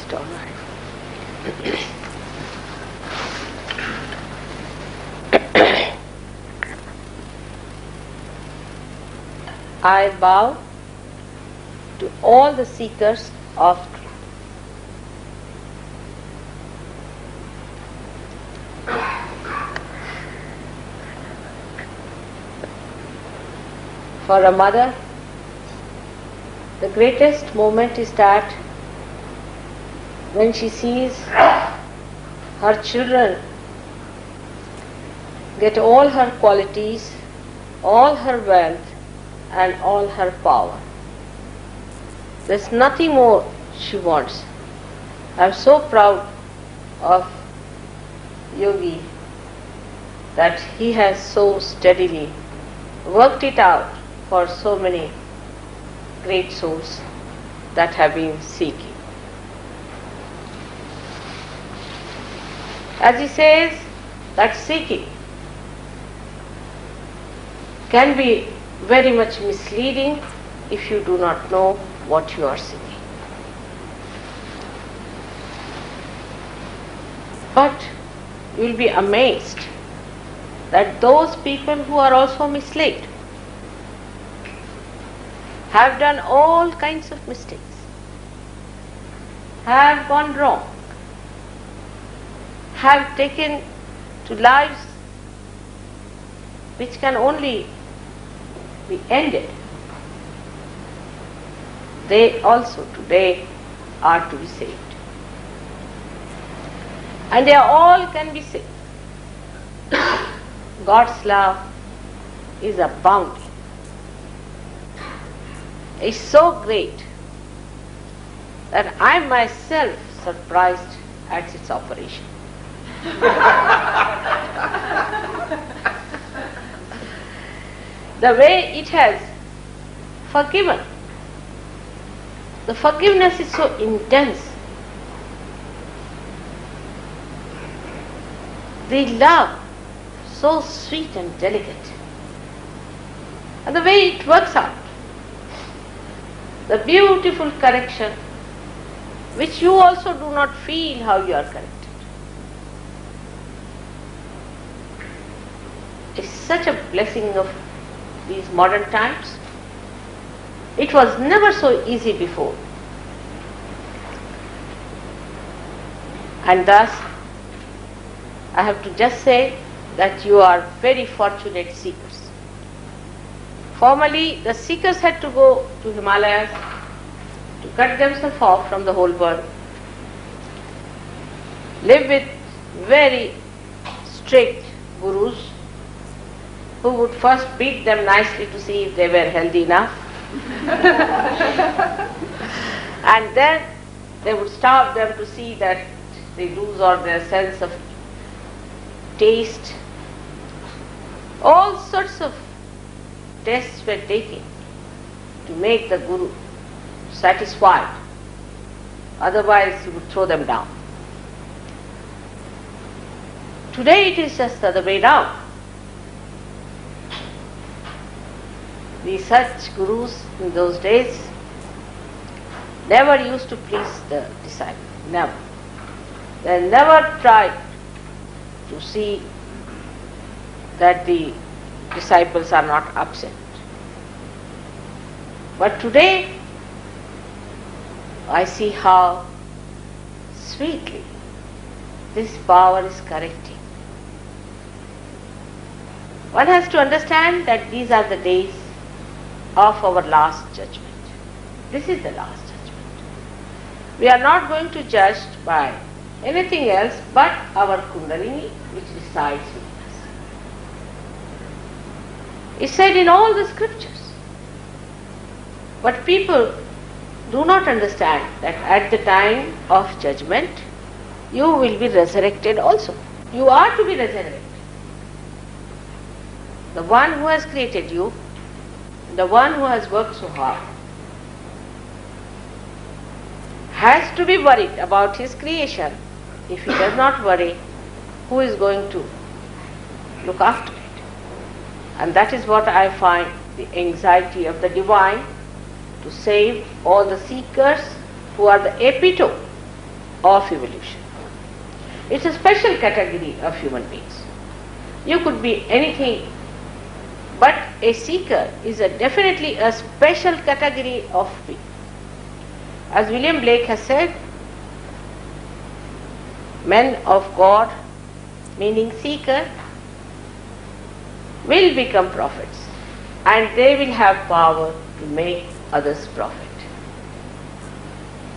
Just all right. I bow to all the seekers of truth. For a mother, the greatest moment is that when she sees her children get all her qualities, all her wealth, and all her power. There's nothing more she wants. I'm so proud of Yogi that he has so steadily worked it out for so many great souls that have been seeking. As he says, that seeking can be very much misleading if you do not know what you are seeking. But you will be amazed that those people who are also misled have done all kinds of mistakes, have gone wrong, have taken to lives which can only be ended. They also today are to be saved. And they all can be saved. God's love is abounding. It's so great that I am myself surprised at its operation. The way it has forgiven. The forgiveness is so intense. The love so sweet and delicate. And the way it works out. The beautiful correction which you also do not feel how you are corrected. It's such a blessing of these modern times. It was never so easy before. And thus, I have to just say that you are very fortunate seekers. Formerly, the seekers had to go to Himalayas to cut themselves off from the whole world, live with very strict gurus who would first beat them nicely to see if they were healthy enough. And then they would starve them to see that they lose all their sense of taste. All sorts of tests were taken to make the guru satisfied. Otherwise he would throw them down. Today it is just the other way round. The such gurus in those days never used to please the disciple. Never. They never tried to see that the disciples are not upset. But today I see how sweetly this power is correcting. One has to understand that these are the days of our last judgment. This is the last judgment. We are not going to judge by anything else but our Kundalini which resides within us. It's said in all the scriptures. But people do not understand that at the time of judgment you will be resurrected also. You are to be resurrected. The one who has created you, the one who has worked so hard, has to be worried about his creation. If he does not worry, who is going to look after it? And that is what I find the anxiety of the divine, to save all the seekers who are the epitome of evolution. It's a special category of human beings. You could be anything, but a seeker is definitely a special category of being. As William Blake has said, men of God, meaning seeker, will become prophets, and they will have power to make others prophet.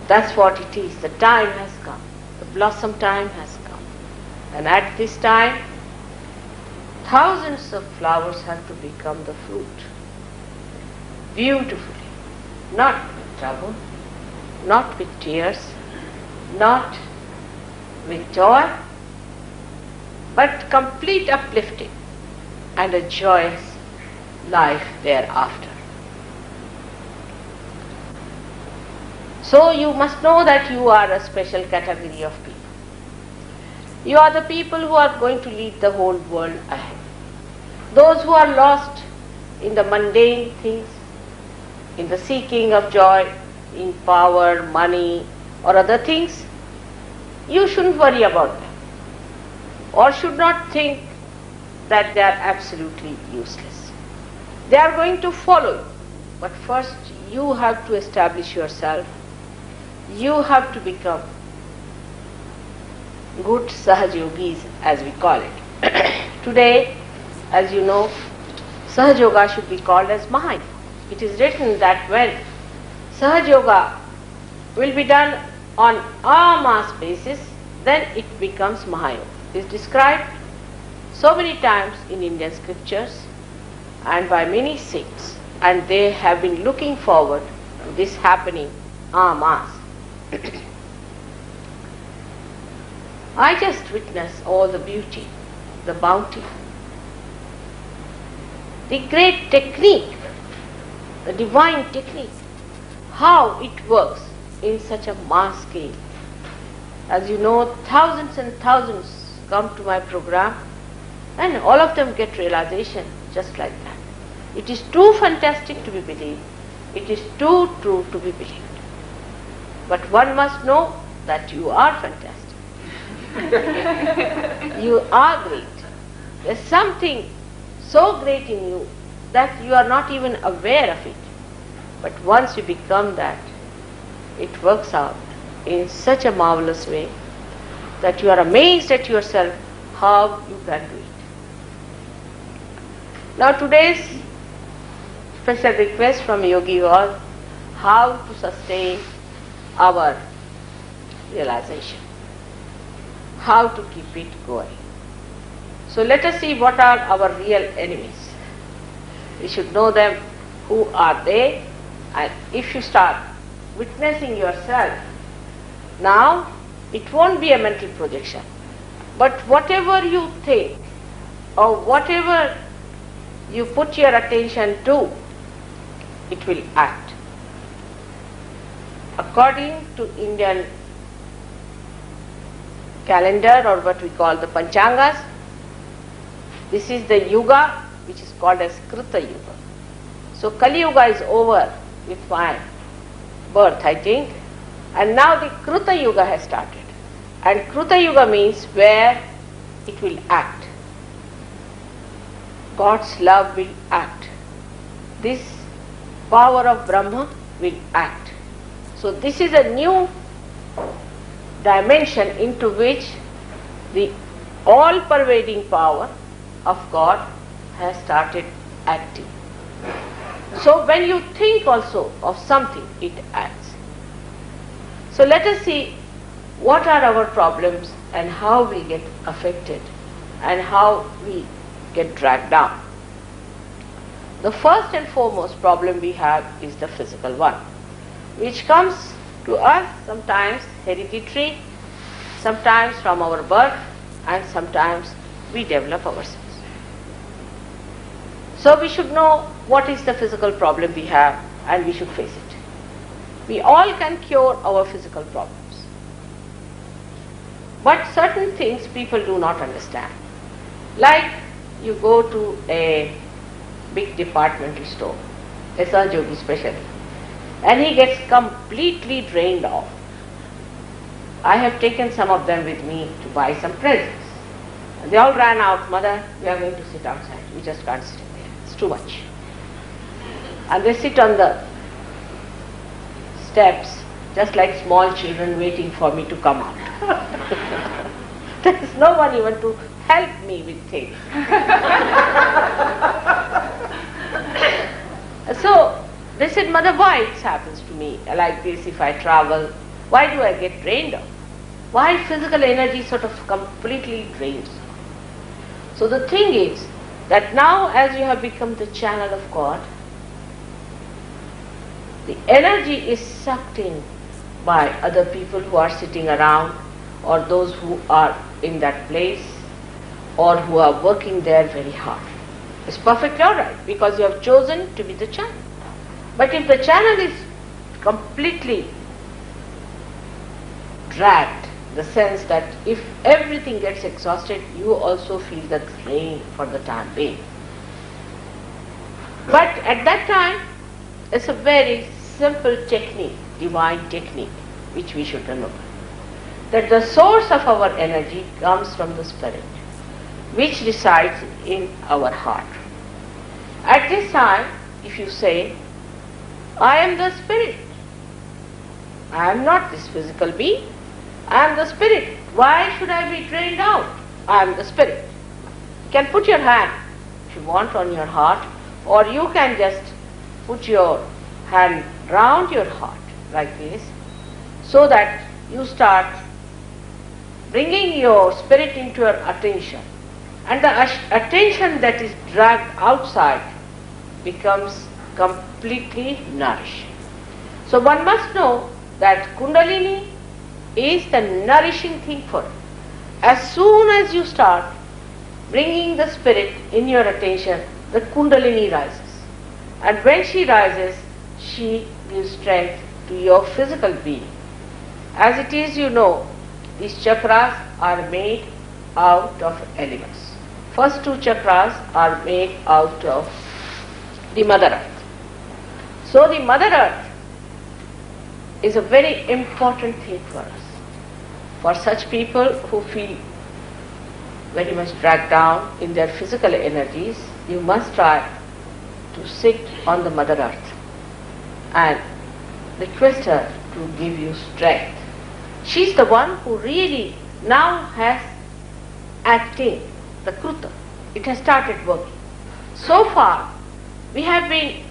That's what it is. The time has come. The blossom time has come. And at this time, thousands of flowers have to become the fruit. Beautifully. Not with trouble, not with tears, not with joy, but complete uplifting and a joyous life thereafter. So you must know that you are a special category of people. You are the people who are going to lead the whole world ahead. Those who are lost in the mundane things, in the seeking of joy, in power, money, or other things, you shouldn't worry about them, or should not think that they are absolutely useless. They are going to follow you, but first you have to establish yourself. You have to become good Sahajogis, as we call it. Today, as you know, Sahajoga should be called as Mahayoga. It is written that when Sahajoga will be done on a mass basis, then it becomes Mahayoga. It is described so many times in Indian scriptures and by many Sikhs, and they have been looking forward to this happening en masse. I just witness all the beauty, the bounty, the great technique, the divine technique, how it works in such a mass scale. As you know, thousands and thousands come to my program, and all of them get realization just like that. It is too fantastic to be believed. It is too true to be believed. But one must know that you are fantastic. You are great. There's something so great in you that you are not even aware of it. But once you become that, it works out in such a marvelous way that you are amazed at yourself how you can do it. Now today's special request from Yogi was how to sustain our realization, how to keep it going. So let us see what are our real enemies. We should know them, who are they, and if you start witnessing yourself, now it won't be a mental projection, but whatever you think or whatever you put your attention to, it will act. According to Indian calendar, or what we call the Panchangas, this is the Yuga which is called as Krita Yuga. So Kali Yuga is over with my birth, I think, and now the Krita Yuga has started. And Krita Yuga means where it will act. God's love will act. This power of Brahma will act. So this is a new dimension into which the all-pervading power of God has started acting. So when you think also of something, it acts. So let us see what are our problems and how we get affected and how we get dragged down. The first and foremost problem we have is the physical one, which comes to us sometimes hereditary, sometimes from our birth, and sometimes we develop ourselves. So we should know what is the physical problem we have, and we should face it. We all can cure our physical problems. But certain things people do not understand. Like you go to a big departmental store, a Sahajogi especially, and he gets completely drained off. I have taken some of them with me to buy some presents. And they all ran out, "Mother, we are going to sit outside. We just can't sit there. It's too much." And they sit on the steps just like small children waiting for me to come out. There is no one even to help me with things. So they said, "Mother, why it happens to me like this if I travel? Why do I get drained out? Why physical energy sort of completely drains?" So the thing is that now as you have become the channel of God, the energy is sucked in by other people who are sitting around, or those who are in that place, or who are working there very hard. It's perfectly alright because you have chosen to be the channel. But if the channel is completely dragged, the sense that if everything gets exhausted, you also feel the drain for the time being. But at that time, it's a very simple technique, divine technique, which we should remember. That the source of our energy comes from the Spirit, which resides in our heart. At this time, if you say, "I am the Spirit, I am not this physical being, I am the Spirit, why should I be drained out? I am the Spirit." You can put your hand, if you want, on your heart, or you can just put your hand round your heart like this, so that you start bringing your spirit into your attention, and the attention that is dragged outside becomes completely nourished. So one must know that Kundalini is the nourishing thing for it. As soon as you start bringing the spirit in your attention, the Kundalini rises. And when she rises, she gives strength to your physical being. As it is, you know, these chakras are made out of elements. First two chakras are made out of the Mother Earth. So the Mother Earth is a very important thing for us. For such people who feel very much dragged down in their physical energies, you must try to sit on the Mother Earth and request her to give you strength. She's the one who really now has acting the Kruta. It has started working. So far, we have been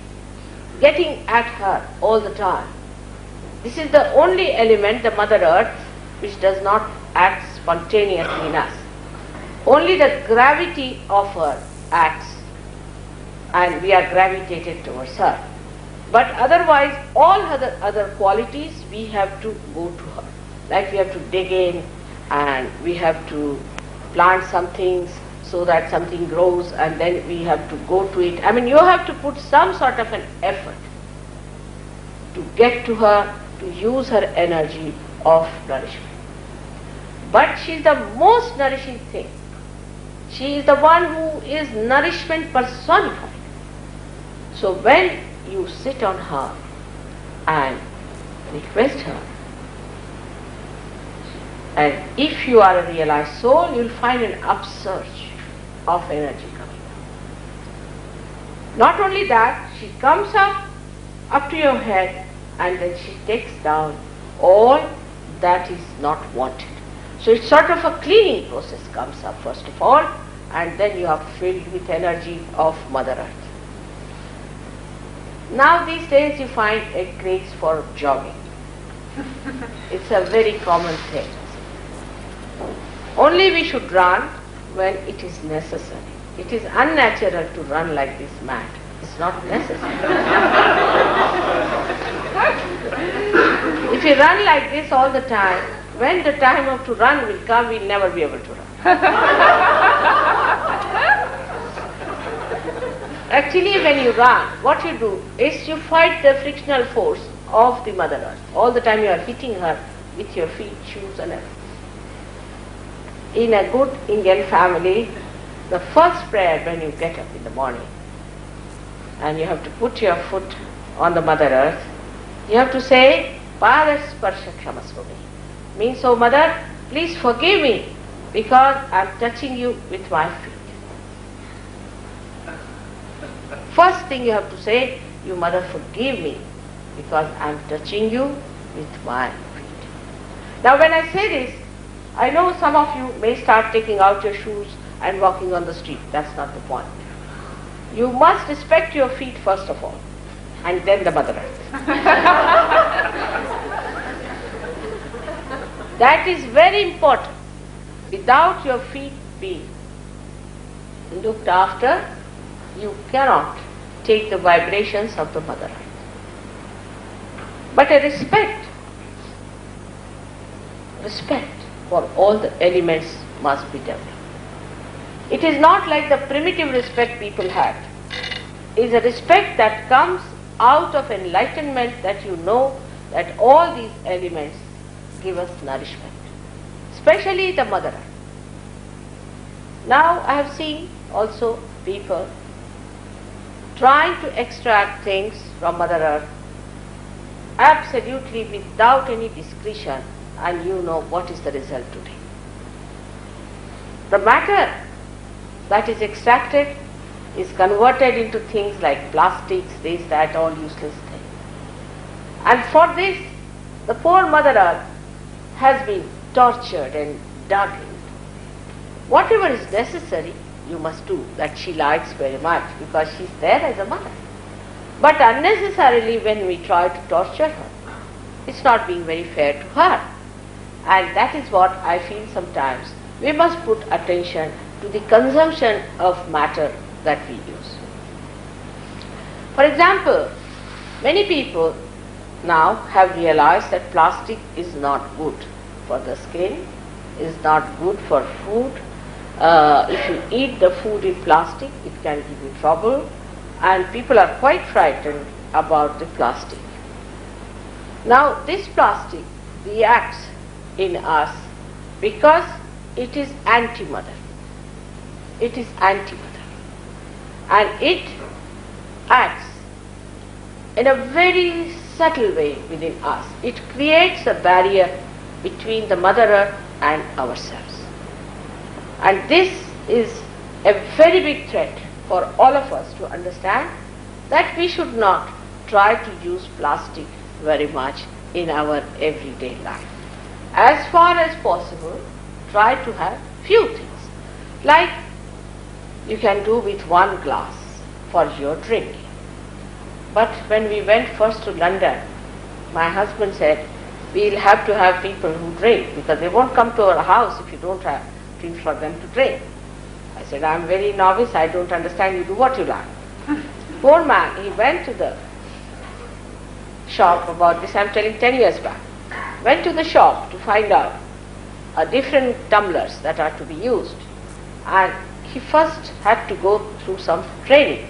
getting at her all the time. This is the only element, the Mother Earth, which does not act spontaneously in us. Only the gravity of her acts, and we are gravitated towards her. But otherwise, all other qualities, we have to go to her. Like we have to dig in, and we have to plant some things so that something grows, and then we have to go to it. I mean, you have to put some sort of an effort to get to her, to use her energy of nourishment. But she is the most nourishing thing. She is the one who is nourishment personified. So when you sit on her and request her, and if you are a realized soul, you will find an upsurge of energy coming up. Not only that, she comes up to your head, and then she takes down all that is not wanted. So it's sort of a cleaning process comes up first of all, and then you are filled with energy of Mother Earth. Now these days you find a craze for jogging. It's a very common thing. Only we should run when it is necessary. It is unnatural to run like this mad. It's not necessary. If you run like this all the time, when the time to run will come, we'll never be able to run. Actually, when you run, what you do is you fight the frictional force of the Mother Earth. All the time you are hitting her with your feet, shoes and everything. In a good Indian family, the first prayer when you get up in the morning, and you have to put your foot on the Mother Earth, you have to say, "Pada Sparsha Kshamasvami." Means, oh mother, please forgive me because I am touching you with my feet. First thing you have to say, you mother, forgive me because I am touching you with my feet. Now when I say this, I know some of you may start taking out your shoes and walking on the street. That's not the point. You must respect your feet first of all, and then the Mother Earth. That is very important. Without your feet being looked after, you cannot take the vibrations of the Mother Earth. But a respect for all the elements must be developed. It is not like the primitive respect people had. It is a respect that comes out of enlightenment, that you know that all these elements give us nourishment, especially the Mother Earth. Now I have seen also people trying to extract things from Mother Earth absolutely without any discretion, and you know what is the result today. The matter that is extracted is converted into things like plastics, this, that, all useless things. And for this, the poor Mother Earth has been tortured and dug in. Whatever is necessary, you must do, that she likes very much, because she is there as a mother. But unnecessarily when we try to torture her, it's not being very fair to her. And that is what I feel sometimes. We must put attention to the consumption of matter that we use. For example, many people now have realized that plastic is not good for the skin, is not good for food. If you eat the food in plastic, it can give you trouble, and people are quite frightened about the plastic. Now this plastic reacts in us because it is anti-mother. It is anti-mother. And it acts in a very subtle way within us. It creates a barrier between the Mother Earth and ourselves. And this is a very big threat for all of us to understand, that we should not try to use plastic very much in our everyday life. As far as possible, try to have few things. Like you can do with one glass for your drinking. But when we went first to London, my husband said, we'll have to have people who drink, because they won't come to our house if you don't have things for them to drink. I said, I'm very novice, I don't understand, you do what you like. Poor man, he went to the shop about this, I'm telling 10 years back. Went to the shop to find out different tumblers that are to be used. And he first had to go through some training.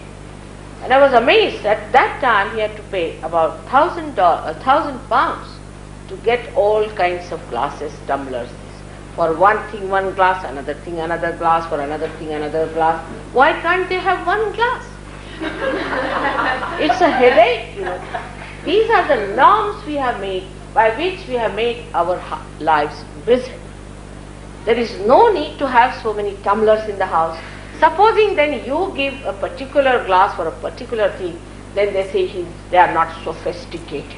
And I was amazed. At that time he had to pay about £1,000 to get all kinds of glasses, tumblers. For one thing, one glass, another thing, another glass, for another thing, another glass. Why can't they have one glass? It's a headache, you know. These are the norms we have made, by which we have made our lives miserable. There is no need to have so many tumblers in the house. Supposing then you give a particular glass for a particular thing, then they say they are not sophisticated.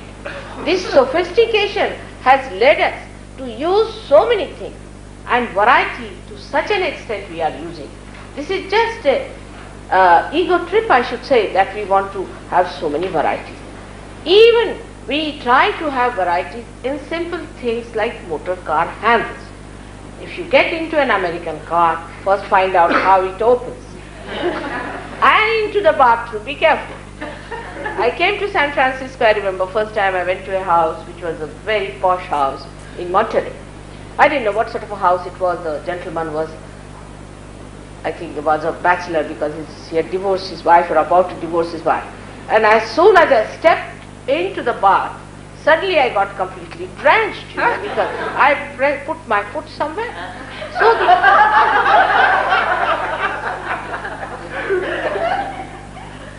This sophistication has led us to use so many things, and variety to such an extent we are using. This is just a ego trip, I should say, that we want to have so many varieties. Even we try to have varieties in simple things like motor car handles. If you get into an American car, first find out how it opens. And into the bathroom, be careful. I came to San Francisco, I remember first time I went to a house which was a very posh house in Monterey. I didn't know what sort of a house it was. The gentleman was, I think he was a bachelor, because he had divorced his wife or about to divorce his wife. And as soon as I stepped into the bath, suddenly I got completely drenched, you know, because I put my foot somewhere.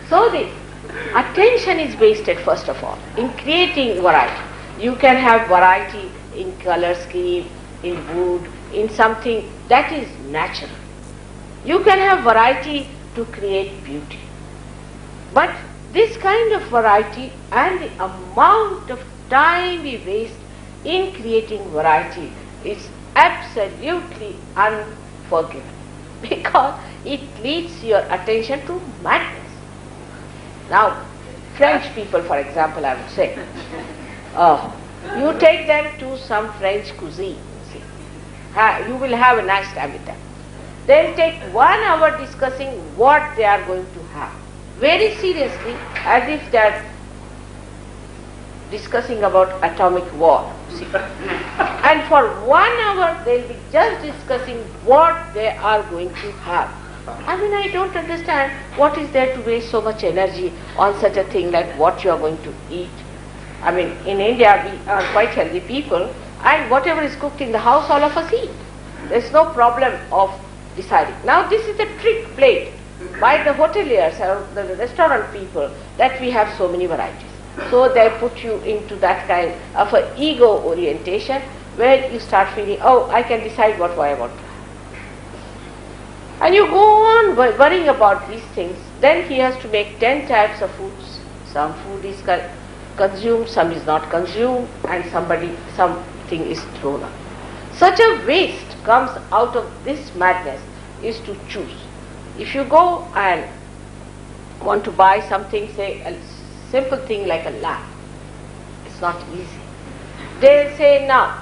So the attention is wasted first of all in creating variety. You can have variety in color scheme, in wood, in something that is natural. You can have variety to create beauty. But this kind of variety and the amount of time we waste in creating variety is absolutely unforgivable because it leads your attention to madness. Now, French people, for example, I would say, you take them to some French cuisine, you will have a nice time with them. They'll take 1 hour discussing what they are going to have, very seriously, as if they are discussing about atomic war. See. And for 1 hour they'll be just discussing what they are going to have. I mean, I don't understand what is there to waste so much energy on such a thing like what you are going to eat. I mean, in India we are quite healthy people, and whatever is cooked in the house all of us eat. There's no problem of deciding. Now this is a trick played by the hoteliers or the restaurant people that we have so many varieties. So they put you into that kind of an ego orientation where you start feeling, oh, I can decide what I want to have. And you go on worrying about these things. Then he has to make 10 types of foods. Some food is consumed, some is not consumed, and something is thrown out. Such a waste comes out of this madness is to choose. If you go and want to buy something, say a simple thing like a lamp, it's not easy. They say, now,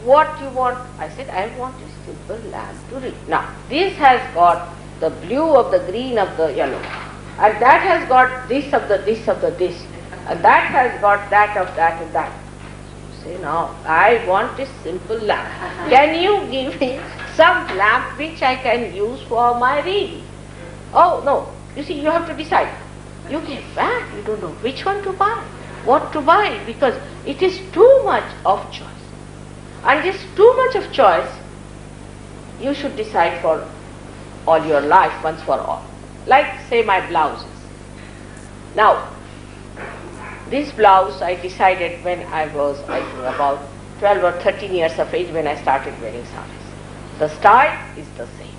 what you want? I said, I want a simple lamp to read. Now, this has got the blue of the green of the yellow, and that has got this of the this of the this, and that has got that of that and that. Say, no, I want a simple lamp. Can you give me some lamp which I can use for my reading? Oh, no. You see, you have to decide. You get back, you don't know which one to buy, what to buy, because it is too much of choice. And this too much of choice, you should decide for all your life, once for all. Like, say, my blouses. Now, this blouse I decided when I was, I think, about 12 or 13 years of age when I started wearing sarees. The style is the same.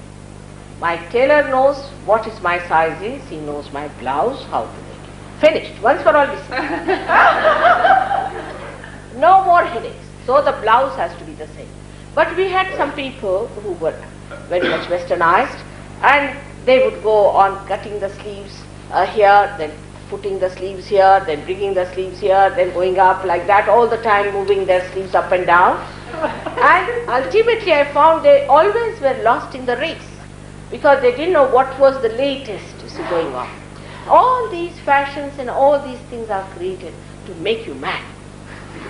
My tailor knows what is my size is, he knows my blouse, how to make it. Finished, once for all this. No more headaches. So the blouse has to be the same. But we had some people who were very much westernized, and they would go on cutting the sleeves here, then putting the sleeves here, then bringing the sleeves here, then going up like that all the time, moving their sleeves up and down. And ultimately I found they always were lost in the race, because they didn't know what was the latest going on. All these fashions and all these things are created to make you mad.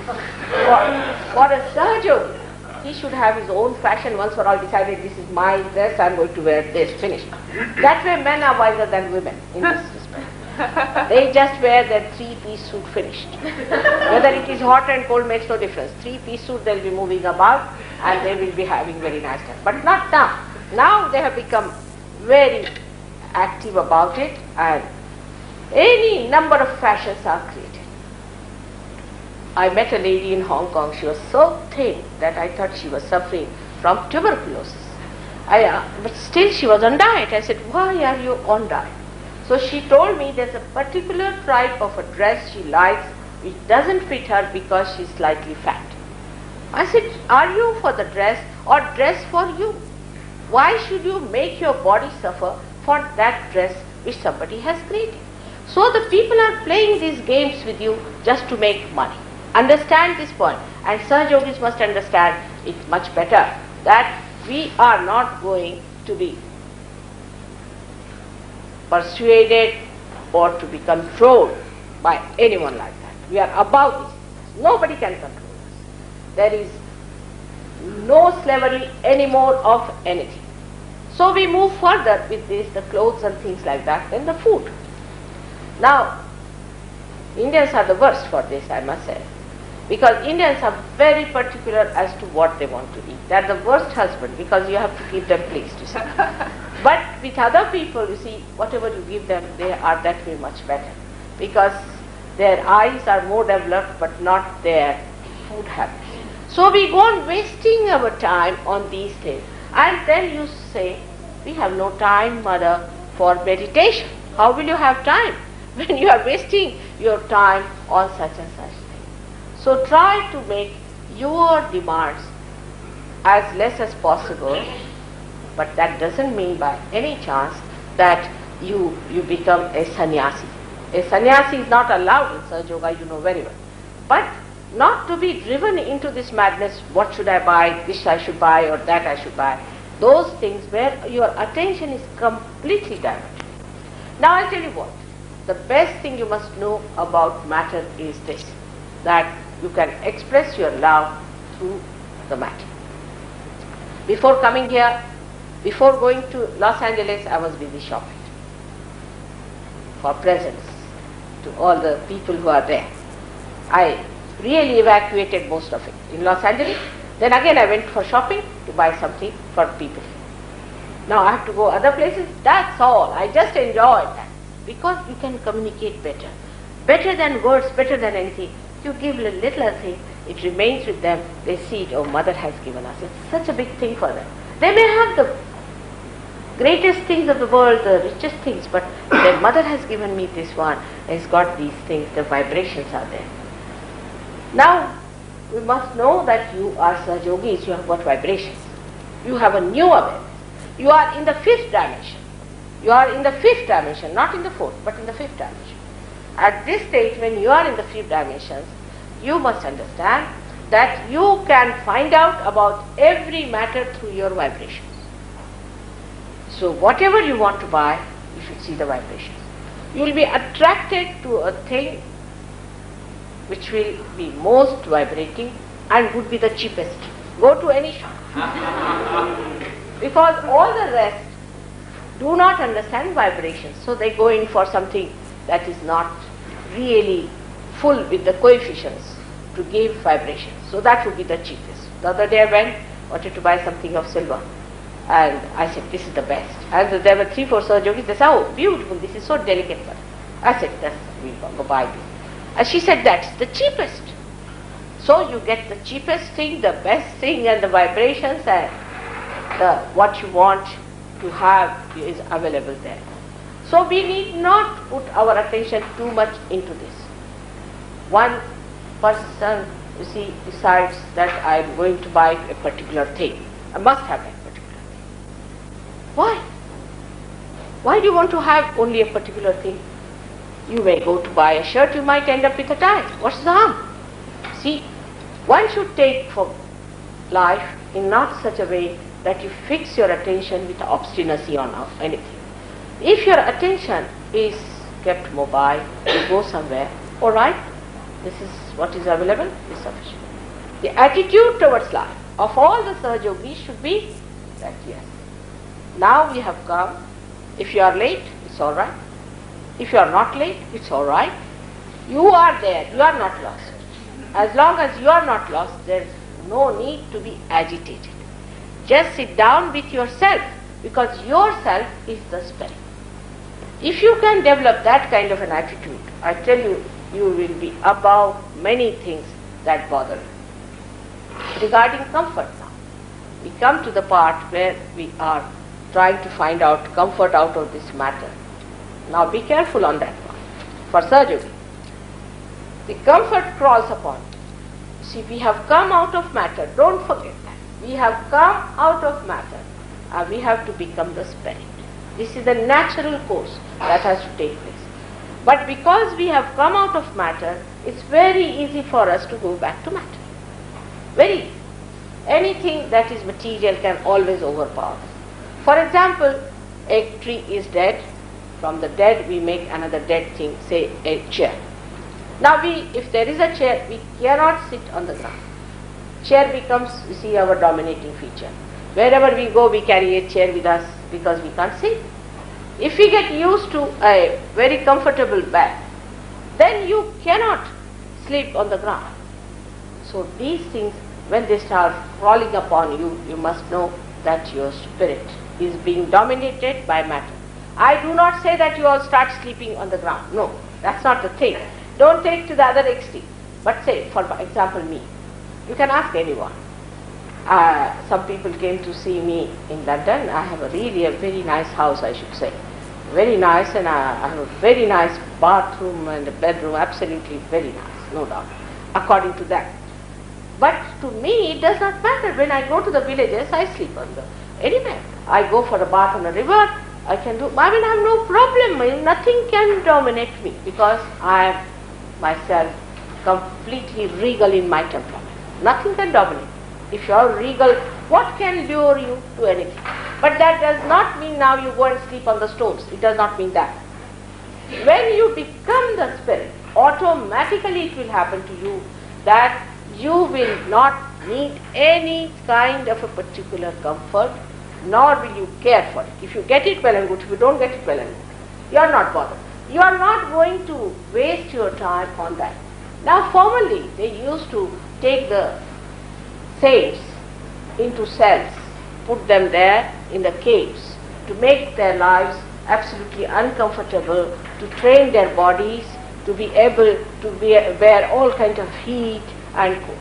For a Sahaja, he should have his own fashion, once for all decided, this is my dress, I am going to wear this, finished. That way men are wiser than women in this respect. They just wear their 3-piece suit, finished. Whether it is hot and cold makes no difference. 3-piece suit, they will be moving about and they will be having very nice time. But not now. Now they have become very active about it, and any number of fashions are created. I met a lady in Hong Kong. She was so thin that I thought she was suffering from tuberculosis. But still she was on diet. I said, why are you on diet? So she told me there's a particular type of a dress she likes which doesn't fit her because she's slightly fat. I said, are you for the dress or dress for you? Why should you make your body suffer for that dress which somebody has created? So the people are playing these games with you just to make money. Understand this point, and Sahajogis must understand it much better, that we are not going to be persuaded or to be controlled by anyone like that. We are above this. Nobody can control us. There is no slavery anymore of anything. So we move further with this, the clothes and things like that, and the food. Now, Indians are the worst for this, I must say, because Indians are very particular as to what they want to eat. They are the worst husband, because you have to keep them pleased, you see. But with other people, you see, whatever you give them, they are that way much better, because their eyes are more developed, but not their food habits. So we go on wasting our time on these things. And then you say, we have no time, mother, for meditation. How will you have time when you are wasting your time on such and such things? So try to make your demands as less as possible, but that doesn't mean by any chance that you become a sannyasi. A sannyasi is not allowed in Sahaja Yoga, you know very well. But not to be driven into this madness, what should I buy, this I should buy or that I should buy. Those things where your attention is completely diverted. Now I'll tell you what, the best thing you must know about matter is this, that you can express your love through the matter. Before coming here, before going to Los Angeles, I was busy shopping for presents to all the people who are there. I really evacuated most of it in Los Angeles. Then again I went for shopping to buy something for people. Now I have to go other places. That's all. I just enjoyed that. Because you can communicate better. Better than words, better than anything. You give a little thing, it remains with them. They see it, oh, mother has given us. It's such a big thing for them. They may have the greatest things of the world, the richest things, but their mother has given me this one, has got these things, the vibrations are there. Now, we must know that you are Sahaja Yogis, you have got vibrations. You have a new awareness. You are in the fifth dimension. You are in the fifth dimension, not in the fourth, but in the fifth dimension. At this stage, when you are in the fifth dimensions, you must understand that you can find out about every matter through your vibrations. So whatever you want to buy, you should see the vibrations. You will be attracted to a thing which will be most vibrating and would be the cheapest. Go to any shop. Because all the rest do not understand vibrations. So they go in for something that is not really full with the coefficients to give vibrations. So that would be the cheapest. The other day I wanted to buy something of silver. And I said, this is the best. And there were 3-4 Sahaja Yogis. They said, oh, beautiful, this is so delicate. I said, we'll go buy this. And she said, that's the cheapest. So you get the cheapest thing, the best thing, and the vibrations, and what you want to have is available there. So we need not put our attention too much into this. One person, you see, decides that I am going to buy a particular thing. I must have that particular thing. Why? Why do you want to have only a particular thing? You may go to buy a shirt, you might end up with a tie. What's the harm? See, one should take for life in not such a way that you fix your attention with obstinacy on anything. If your attention is kept mobile, you go somewhere, all right, this is what is available, is sufficient. The attitude towards life of all the Sahaja Yogis should be that, yes, now we have come. If you are late, it's all right. If you are not late, it's all right. You are there, you are not lost. As long as you are not lost, there is no need to be agitated. Just sit down with yourself, because yourself is the spirit. If you can develop that kind of an attitude, I tell you, you will be above many things that bother you. Regarding comfort now, we come to the part where we are trying to find out comfort out of this matter. Now be careful on that one. For Sahaja Yoga, the comfort crawls upon you. See, we have come out of matter, don't forget that. We have come out of matter and we have to become the spirit. This is the natural course that has to take place. But because we have come out of matter, it's very easy for us to go back to matter. Very easy. Anything that is material can always overpower us. For example, a tree is dead. From the dead we make another dead thing, say a chair. Now if there is a chair, we cannot sit on the ground. Chair becomes, you see, our dominating feature. Wherever we go, we carry a chair with us because we can't sit. If we get used to a very comfortable bed, then you cannot sleep on the ground. So these things, when they start crawling upon you, you must know that your spirit is being dominated by matter. I do not say that you all start sleeping on the ground. No, that's not the thing. Don't take to the other extreme. But say, for example, me. You can ask anyone. Some people came to see me in London. I have a very nice house, I should say. Very nice, and I have a very nice bathroom and a bedroom, absolutely very nice, no doubt, according to that. But to me, it does not matter. When I go to the villages, I sleep on the anywhere. I go for a bath on a river, I can do, I mean, I have no problem. Nothing can dominate me because I am myself completely regal in my temperament. Nothing can dominate. If you are regal, what can lure you to anything? But that does not mean now you go and sleep on the stones. It does not mean that. When you become the spirit, automatically it will happen to you that you will not need any kind of a particular comfort, nor will you care for it. If you get it, well and good. If you don't get it, well and good. You are not bothered. You are not going to waste your time on that. Now formerly they used to take the saints into cells, put them there in the caves to make their lives absolutely uncomfortable, to train their bodies to be able to bear all kinds of heat and cold.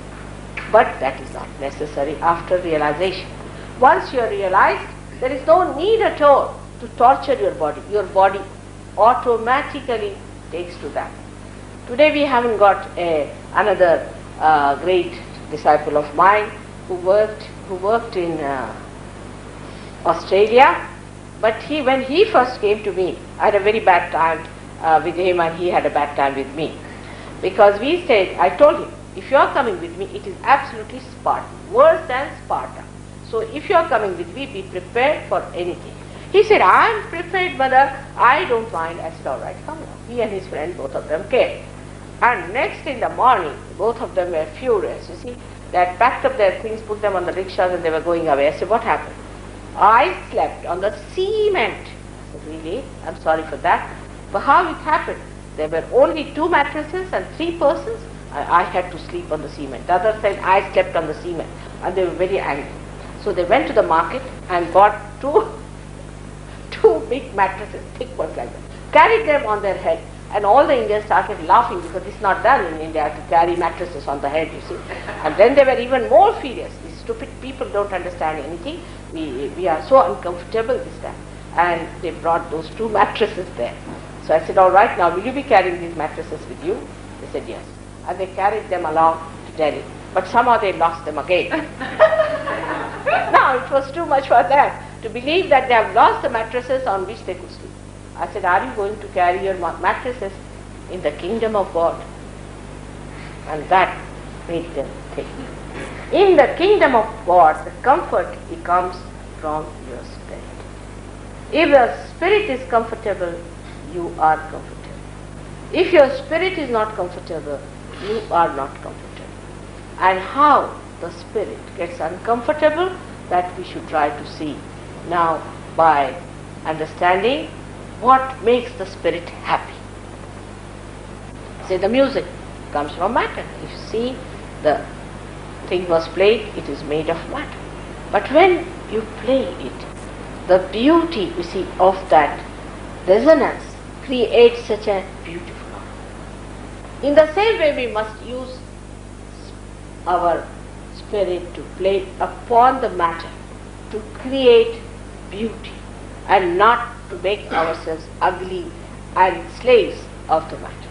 But that is not necessary after realization. Once you are realized, there is no need at all to torture your body. Your body automatically takes to that. Today we haven't got another great disciple of mine who worked in Australia, but when he first came to me, I had a very bad time with him and he had a bad time with me. Because I told him, if you are coming with me, it is absolutely Sparta, worse than Sparta. So if you are coming with me, be prepared for anything. He said, I am prepared, mother, I don't mind. I said, all right, come on. He and his friend, both of them came. And next in the morning, both of them were furious. You see, they had packed up their things, put them on the rickshaws and they were going away. I said, what happened? I slept on the cement. I said, really? I'm sorry for that. But how it happened? There were only 2 mattresses and 3 persons. I had to sleep on the cement. The other said, I slept on the cement. And they were very angry. So they went to the market and bought two big mattresses, thick ones like that, carried them on their head, and all the Indians started laughing because it's not done in India to carry mattresses on the head, you see. And then they were even more furious. These stupid people don't understand anything. We are so uncomfortable this time. And they brought those 2 mattresses there. So I said, all right, now will you be carrying these mattresses with you? They said, yes. And they carried them along to Delhi. But somehow they lost them again. Now it was too much for them to believe that they have lost the mattresses on which they could sleep. I said, are you going to carry your mattresses in the kingdom of God? And that made them think. In the kingdom of God, the comfort it comes from your spirit. If your spirit is comfortable, you are comfortable. If your spirit is not comfortable, you are not comfortable. And how the spirit gets uncomfortable, that we should try to see now by understanding what makes the spirit happy. Say the music comes from matter. If you see the thing was played, it is made of matter. But when you play it, the beauty, you see, of that resonance creates such a beautiful art. In the same way, we must use our spirit to play upon the matter, to create beauty, and not to make ourselves ugly and slaves of the matter.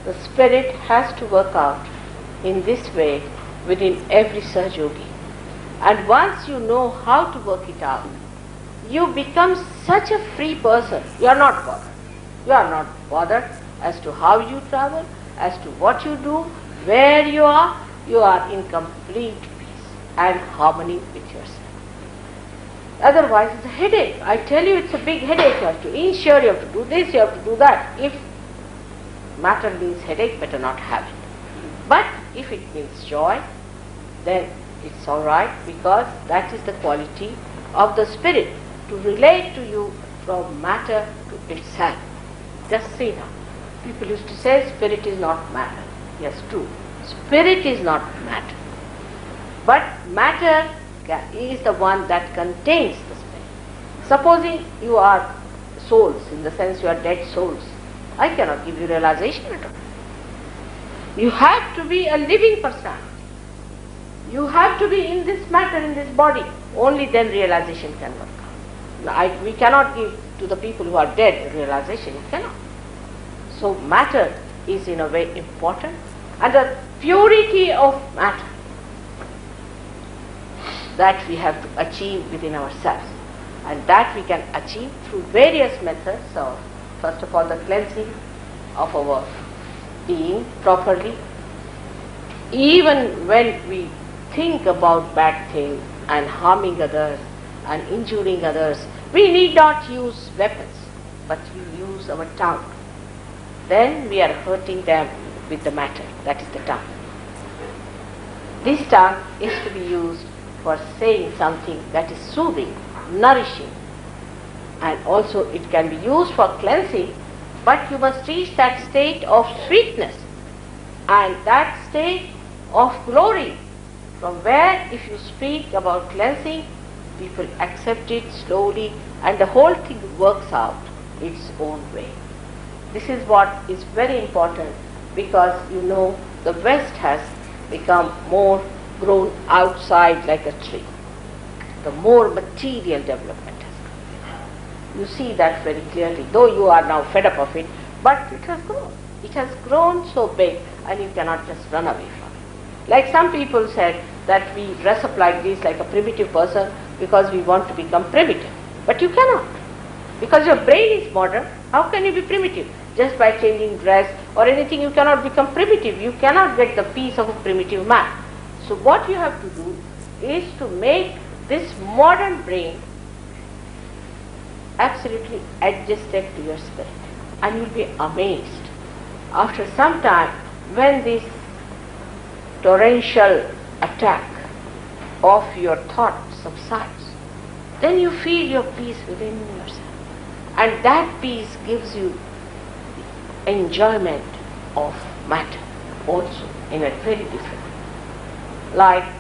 The spirit has to work out in this way within every Sahajogi. And once you know how to work it out, you become such a free person. You are not bothered. You are not bothered as to how you travel, as to what you do, where you are. You are in complete peace and harmony with yourself. Otherwise it's a headache. I tell you, it's a big headache. You have to insure, you have to do this, you have to do that. If matter means headache, better not have it. But if it means joy, then it's all right, because that is the quality of the spirit, to relate to you from matter to itself. Just see now. People used to say spirit is not matter. Yes, true. Spirit is not matter. But matter is the one that contains the spirit. Supposing you are souls, in the sense you are dead souls, I cannot give you realization at all. You have to be a living personality. You have to be in this matter, in this body. Only then realization can work out. We cannot give to the people who are dead realization. It cannot. So matter is in a way important, and the purity of matter that we have to achieve within ourselves, and that we can achieve through various methods of, first of all, the cleansing of our being properly. Even when we think about bad things and harming others and injuring others, we need not use weapons, but we use our tongue. Then we are hurting them with the matter, that is the tongue. This tongue is to be used for saying something that is soothing, nourishing, and also it can be used for cleansing, but you must reach that state of sweetness and that state of glory, from where if you speak about cleansing, people accept it slowly and the whole thing works out its own way. This is what is very important, because you know the West has become more grown outside like a tree. The more material development has come. You see that very clearly, though you are now fed up of it, but it has grown. It has grown so big and you cannot just run away from it. Like some people said that we dress up like this, like a primitive person, because we want to become primitive. But you cannot. Because your brain is modern, how can you be primitive? Just by changing dress or anything, you cannot become primitive. You cannot get the peace of a primitive man. So what you have to do is to make this modern brain absolutely adjusted to your spirit. And you will be amazed. After some time, when this torrential attack of your thought subsides, then you feel your peace within yourself. And that peace gives you enjoyment of matter also in a very different way. Like,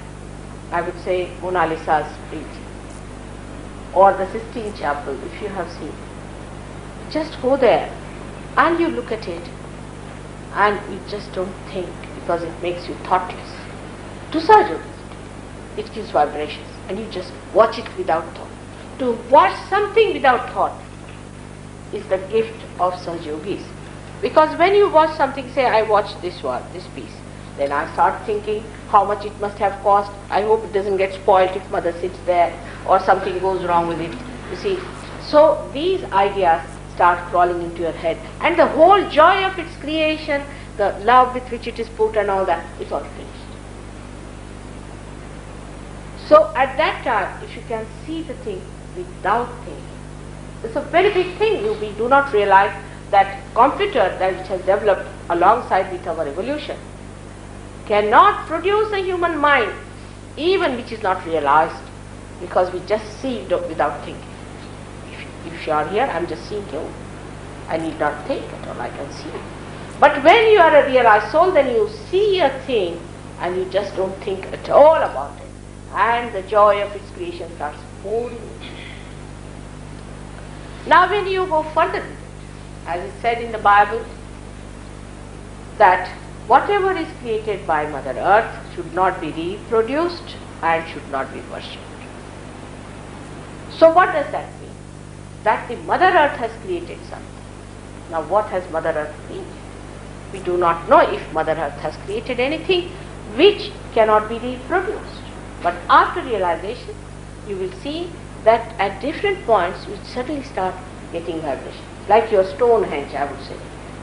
I would say, Mona Lisa's painting or the Sistine Chapel, if you have seen. Just go there and you look at it and you just don't think, because it makes you thoughtless. To Sahaja, it gives vibrations and you just watch it without thought. To watch something without thought is the gift of Sahajogis. Because when you watch something, say I watched this piece, then I start thinking how much it must have cost. I hope it doesn't get spoiled if mother sits there or something goes wrong with it. You see, so these ideas start crawling into your head, and the whole joy of its creation, the love with which it is put and all that, it's all finished. So at that time, if you can see the thing without thinking, it's a very big thing. We do not realize that computer that which has developed alongside with our evolution cannot produce a human mind, even which is not realized, because we just see without thinking. If you are here, I am just seeing you. I need not think at all, I can see you. But when you are a realized soul, then you see a thing and you just don't think at all about it. And the joy of its creation starts pouring in. Now when you go further with it, as it said in the Bible, that whatever is created by Mother Earth should not be reproduced and should not be worshipped. So what does that mean? That the Mother Earth has created something. Now what has Mother Earth created? We do not know if Mother Earth has created anything which cannot be reproduced. But after realization, you will see that at different points you suddenly start getting vibration. Like your Stonehenge, I would say.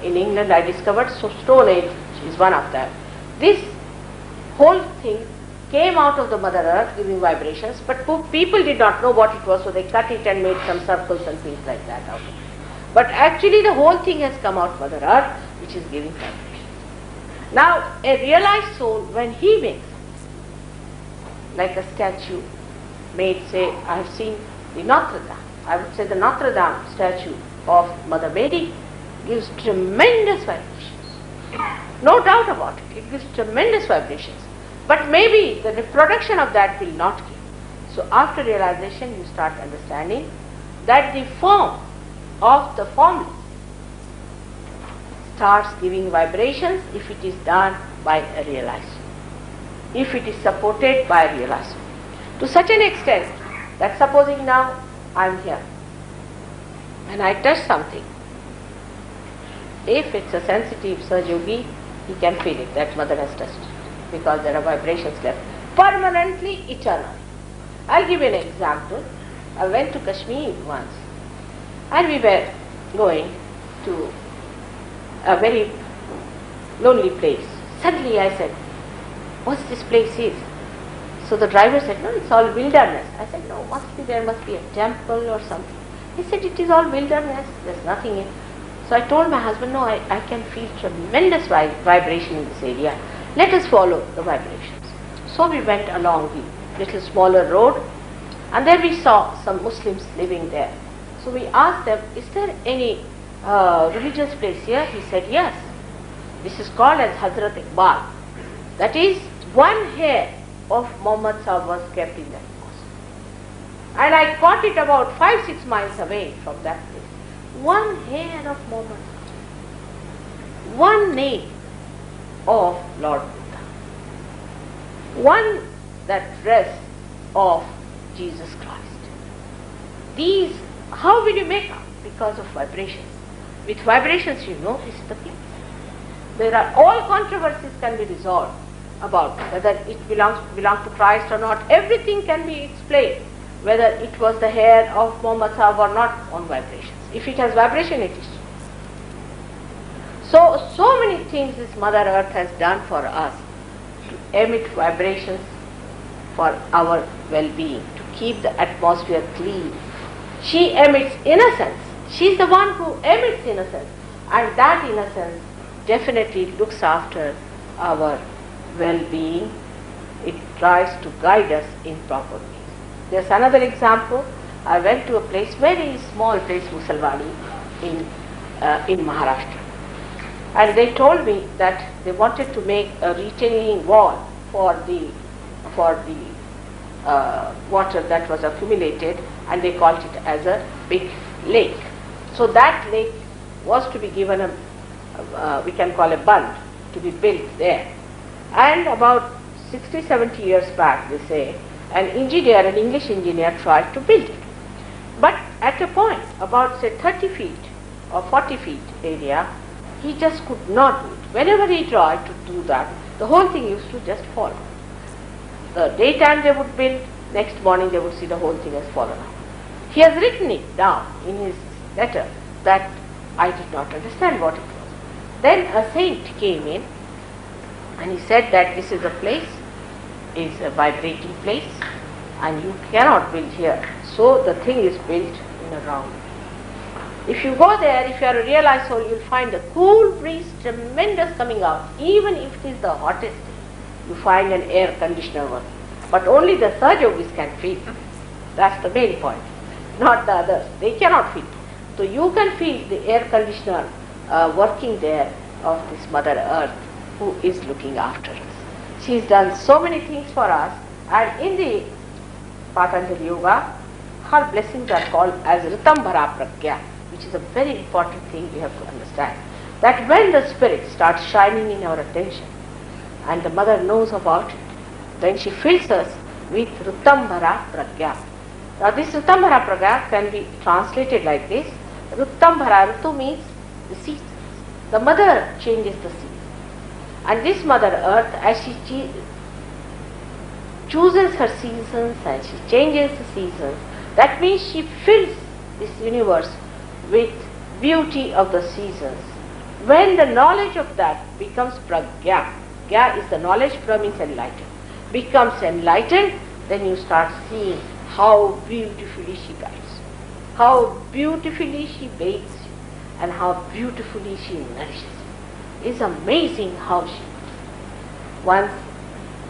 In England I discovered, so Stonehenge is one of them. This whole thing came out of the Mother Earth giving vibrations, but people did not know what it was, so they cut it and made some circles and things like that out of it. But actually the whole thing has come out of Mother Earth, which is giving vibrations. Now a realized soul, when he makes like a statue made, say, I have seen the Notre Dame. I would say the Notre Dame statue of Mother Mary gives tremendous vibrations. No doubt about it. It gives tremendous vibrations. But maybe the reproduction of that will not give. So after realization, you start understanding that the form of the formless starts giving vibrations if it is done by a realized soul. if it is supported by realization. To such an extent that supposing now I am here and I touch something, if it's a sensitive Sahaja-yogi, he can feel it, that mother has touched it, because there are vibrations left permanently, eternally. I'll give you an example. I went to Kashmir once and we were going to a very lonely place. Suddenly I said, what's this place is? So the driver said, no, it's all wilderness. I said, no, there must be a temple or something. He said, it is all wilderness, there's nothing in. So I told my husband, no, I can feel tremendous vibration in this area. Let us follow the vibrations. So we went along the little smaller road, and there we saw some Muslims living there. So we asked them, is there any religious place here? He said, yes. This is called as Hazrat Iqbal. That is, one hair of Muhammad Sahib was kept in that mosque. And I caught it about 5-6 miles away from that place. One hair of Muhammad Sahib. One name of Lord Buddha. One that dress of Jesus Christ. These, how will you make up? Because of vibrations. With vibrations you know this is the place. There are all controversies can be resolved about whether it belongs to Christ or not. Everything can be explained, whether it was the hair of Muhammad Sahib or not, on vibrations. If it has vibration, it is so many things this Mother Earth has done for us to emit vibrations for our well-being, to keep the atmosphere clean. She emits innocence. She is the one who emits innocence, and that innocence definitely looks after our well-being. It tries to guide us in proper ways. There's another example. I went to a place, very small place, Musalwadi, in Maharashtra. And they told me that they wanted to make a retaining wall for the water that was accumulated, and they called it as a big lake. So that lake was to be given we can call a bund, to be built there. And about 60-70 years back, they say, an English engineer tried to build it. But at a point, about say 30 feet or 40 feet area, he just could not do it. Whenever he tried to do that, the whole thing used to just fall. The daytime they would build, next morning they would see the whole thing has fallen out. He has written it down in his letter that I did not understand what it was. Then a saint came in and he said that this is a place, is a vibrating place, and you cannot build here. So the thing is built in a round. If you go there, if you are a realized soul, you will find a cool breeze, tremendous coming out. Even if it is the hottest day, you find an air conditioner working. But only the Sahaja-yogis can feel. That's the main point. Not the others. They cannot feel. So you can feel the air conditioner working there of this Mother Earth who is looking after us. She has done so many things for us, and in the Patanjali Yoga, her blessings are called as Ritambhara Pragya, which is a very important thing we have to understand. That when the spirit starts shining in our attention, and the Mother knows about it, then she fills us with Ritambhara Pragya. Now this Ritambhara Pragya can be translated like this. Ritambhara, Ritu means the seasons. The Mother changes the seasons. And this Mother Earth, as she chooses her seasons and she changes the seasons, that means she fills this universe with beauty of the seasons. When the knowledge of that becomes pragya, gya is the knowledge, pra means enlightened, becomes enlightened, then you start seeing how beautifully she guides you, how beautifully she bathes you, and how beautifully she nourishes you. It's amazing how she. Once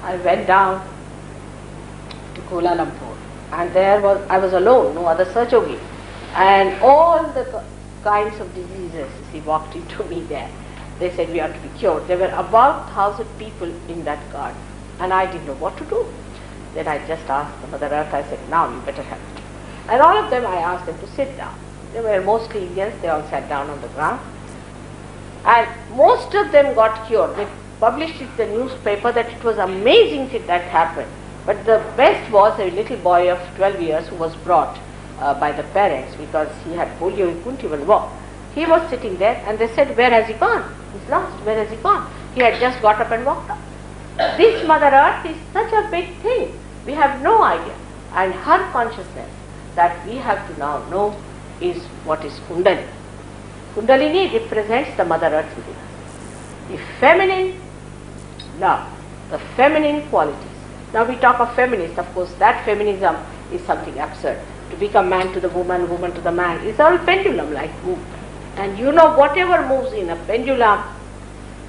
I went down to Kuala Lumpur, and I was alone, no other Sahaja-yogi, and all the kinds of diseases, he walked into me there. They said we are to be cured. There were about 1,000 people in that garden, and I didn't know what to do. Then I just asked the Mother Earth, I said, now you better help me. And all of them, I asked them to sit down. They were mostly Indians, they all sat down on the ground. And most of them got cured with published in the newspaper that it was amazing thing that happened. But the best was a little boy of 12 years who was brought by the parents because he had polio, he couldn't even walk. He was sitting there and they said, where has he gone? He's lost, where has he gone? He had just got up and walked up. This Mother Earth is such a big thing. We have no idea. And her consciousness that we have to now know is what is Kundalini. Kundalini represents the Mother Earth within us. The feminine love, the feminine qualities. Now we talk of feminists, of course that feminism is something absurd. To become man to the woman, woman to the man, it's all pendulum-like movement. And you know whatever moves in a pendulum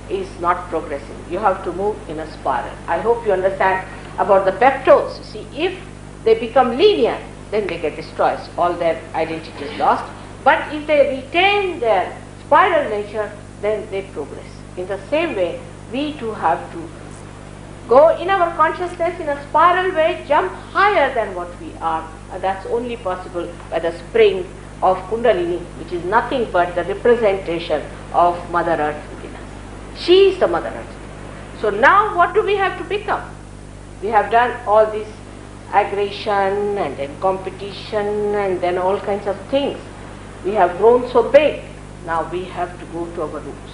is not progressing. You have to move in a spiral. I hope you understand about the peptodes. You see, if they become linear, then they get destroyed. All their identity is lost. But if they retain their spiral nature, then they progress. In the same way, we too have to go in our consciousness in a spiral way, jump higher than what we are. And that's only possible by the spring of Kundalini, which is nothing but the representation of Mother Earth within us. She is the Mother Earth. So now what do we have to become? We have done all this aggression and then competition and then all kinds of things. We have grown so big. Now we have to go to our roots.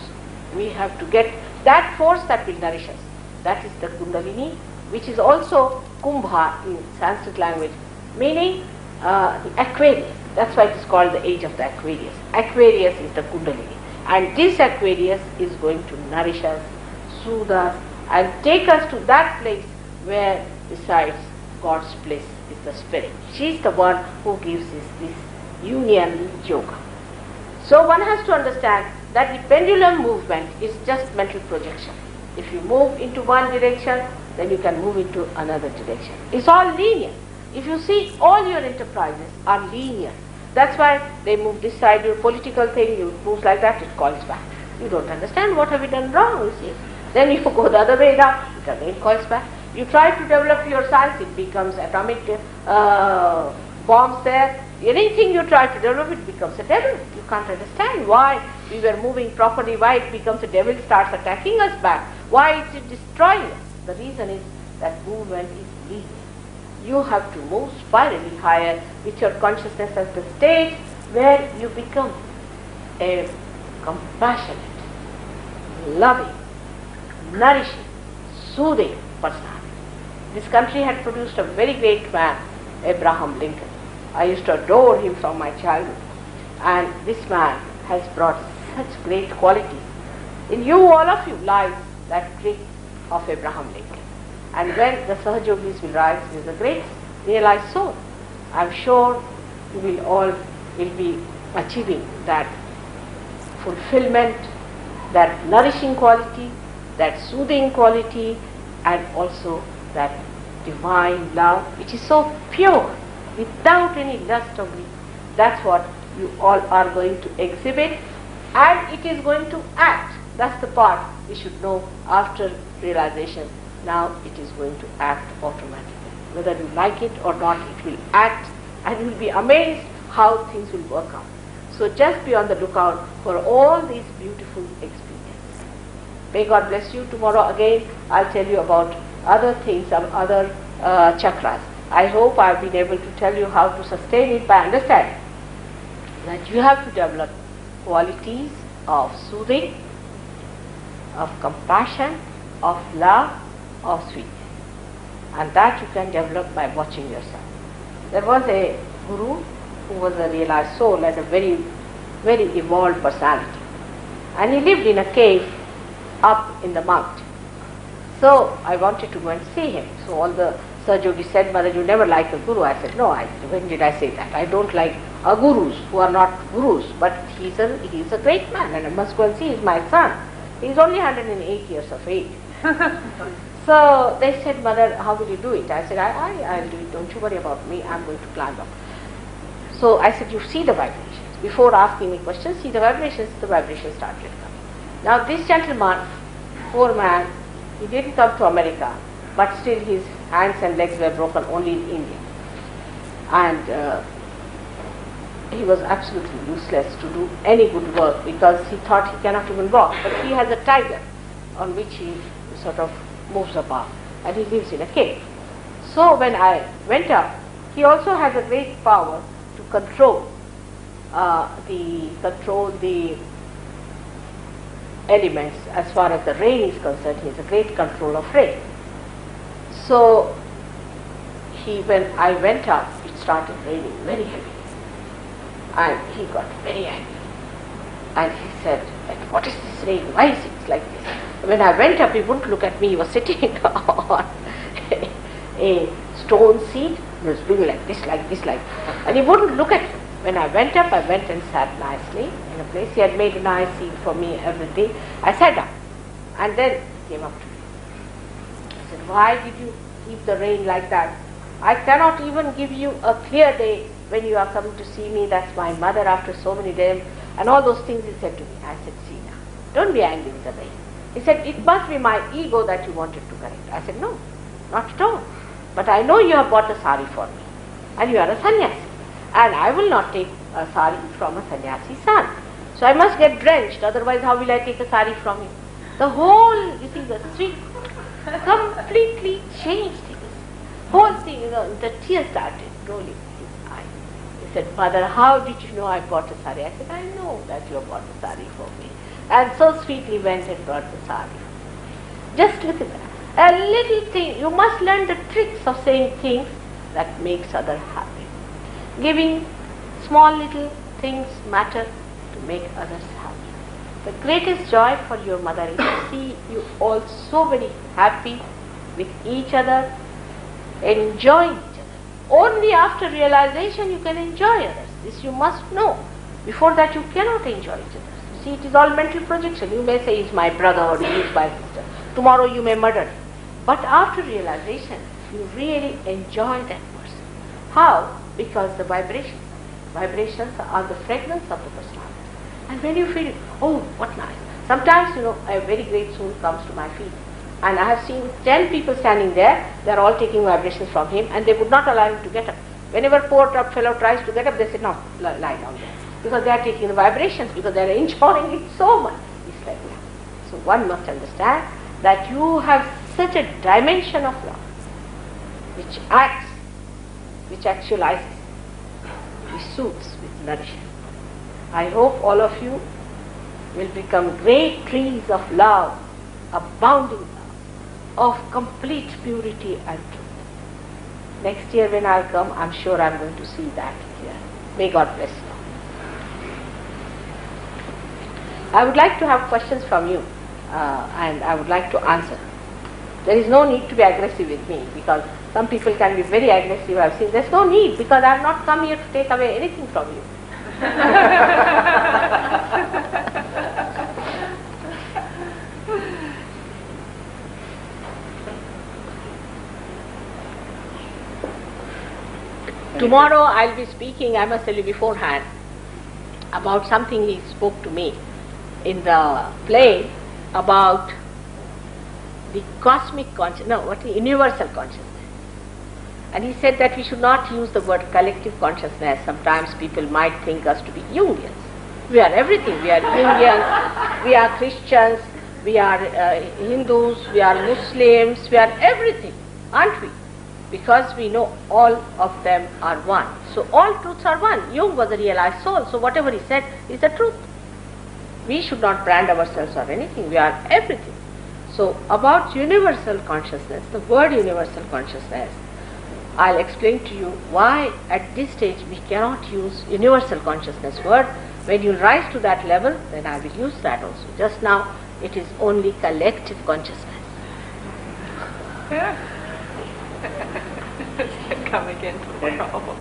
We have to get that force that will nourish us. That is the Kundalini, which is also Kumbha in Sanskrit language, meaning the Aquarius. That's why it is called the age of the Aquarius. Aquarius is the Kundalini. And this Aquarius is going to nourish us, soothe us, and take us to that place where, besides God's place, is the Spirit. She is the one who gives us this union yoga. So one has to understand that the pendulum movement is just mental projection. If you move into one direction, then you can move into another direction. It's all linear. If you see, all your enterprises are linear. That's why they move this side, your political thing, you move like that, it calls back. You don't understand what have you done wrong, you see. Then you go the other way down, it again calls back. You try to develop your science, it becomes atomic bombs there. Anything you try to develop, it becomes a devil. You can't understand why we were moving properly, why it becomes a devil, starts attacking us back, why is it destroying us. The reason is that movement is linear. You have to move spirally higher with your consciousness at the stage where you become a compassionate, loving, nourishing, soothing personality. This country had produced a very great man, Abraham Lincoln. I used to adore him from my childhood. And this man has brought such great qualities. In you, all of you, lies that trait of Abraham Lincoln. And when the Sahajogis will rise with a great realized soul, I am sure you will all will be achieving that fulfillment, that nourishing quality, that soothing quality, and also that divine love, which is so pure, without any lust or greed. That's what you all are going to exhibit, and it is going to act. That's the part we should know after realization. Now it is going to act automatically. Whether you like it or not, it will act, and you will be amazed how things will work out. So just be on the lookout for all these beautiful experiences. May God bless you. Tomorrow again I'll tell you about other things, some other chakras. I hope I've been able to tell you how to sustain it by understanding that you have to develop qualities of soothing, of compassion, of love, of sweetness. And that you can develop by watching yourself. There was a guru who was a realized soul and a very, very evolved personality. And he lived in a cave up in the mountain. So I wanted to go and see him. So all the Sahajogi said, Mother, you never like a guru. I said, no, when did I say that? I don't like gurus who are not gurus, but he's a great man and I must go and see. He's my son. He's only 108 years of age. So they said, Mother, how will you do it? I said, I'll do it. Don't you worry about me. I'm going to climb up. So I said, you see the vibrations. Before asking me questions, see the vibrations started coming. Now this gentleman, poor man, he didn't come to America, but still his hands and legs were broken only in India. And he was absolutely useless to do any good work because he thought he cannot even walk. But he has a tiger. on which he sort of moves about, and he lives in a cave. So when I went up, he also has a great power to control the elements. As far as the rain is concerned, he has a great control of rain. So when I went up, it started raining very heavily, and he got very angry. And he said, "What is this rain? Why is it like this?" When I went up, he wouldn't look at me. He was sitting on a stone seat. He was doing like this, and he wouldn't look at me. When I went up, I went and sat nicely in a place. He had made a nice seat for me every day. I sat down, and then he came up to me. He said, "Why did you keep the rain like that? I cannot even give you a clear day when you are coming to see me. That's my mother after so many days." And all those things he said to me. I said, "See now, don't be angry with the rain." He said, "It must be my ego that you wanted to correct." I said, "No, not at all. But I know you have bought a sari for me, and you are a sannyasi, and I will not take a sari from a sannyasi son. So I must get drenched, otherwise how will I take a sari from you?" The whole, the street completely changed. Whole thing, the tears started rolling in his eyes. He said, "Mother, how did you know I bought a sari?" I said, "I know that you have bought a sari for me." And so sweetly went and brought the sari. Just look at that. A little thing, you must learn the tricks of saying things that makes others happy. Giving small little things matter to make others happy. The greatest joy for your mother is to see you all so very happy with each other, enjoying each other. Only after realization you can enjoy others. This you must know. Before that you cannot enjoy each other. You see, it is all mental projection. You may say, "He is my brother," or "He is my sister." Tomorrow you may murder him. But after realization, you really enjoy that person. How? Because the vibrations are the fragrance of the personality. And when you feel, "Oh, what nice." Sometimes, a very great soul comes to my feet. And I have seen 10 people standing there, they are all taking vibrations from him, and they would not allow him to get up. Whenever poor fellow tries to get up, they say, "No, lie down there." Because they are taking the vibrations, because they are enjoying it so much. It's like that. So one must understand that you have such a dimension of love, which acts, which actualizes, which soothes, which nourishes. I hope all of you will become great trees of love, abounding love, of complete purity and truth. Next year when I'll come, I'm sure I'm going to see that here. May God bless you. I would like to have questions from you, and I would like to answer. There is no need to be aggressive with me, because some people can be very aggressive. I've seen there's no need, because I have not come here to take away anything from you. Tomorrow I'll be speaking, I must tell you beforehand, about something he spoke to me in the play about the cosmic consciousness, universal consciousness. And he said that we should not use the word collective consciousness. Sometimes people might think us to be Jungians. We are everything. We are Jungians, we are Christians, we are Hindus, we are Muslims, we are everything, aren't we? Because we know all of them are one. So all truths are one. Jung was a realized soul, so whatever he said is the truth. We should not brand ourselves or anything. We are everything. So about universal consciousness, the word universal consciousness, I'll explain to you why at this stage we cannot use universal consciousness word. When you rise to that level, then I will use that also. Just now it is only collective consciousness. Come again tomorrow.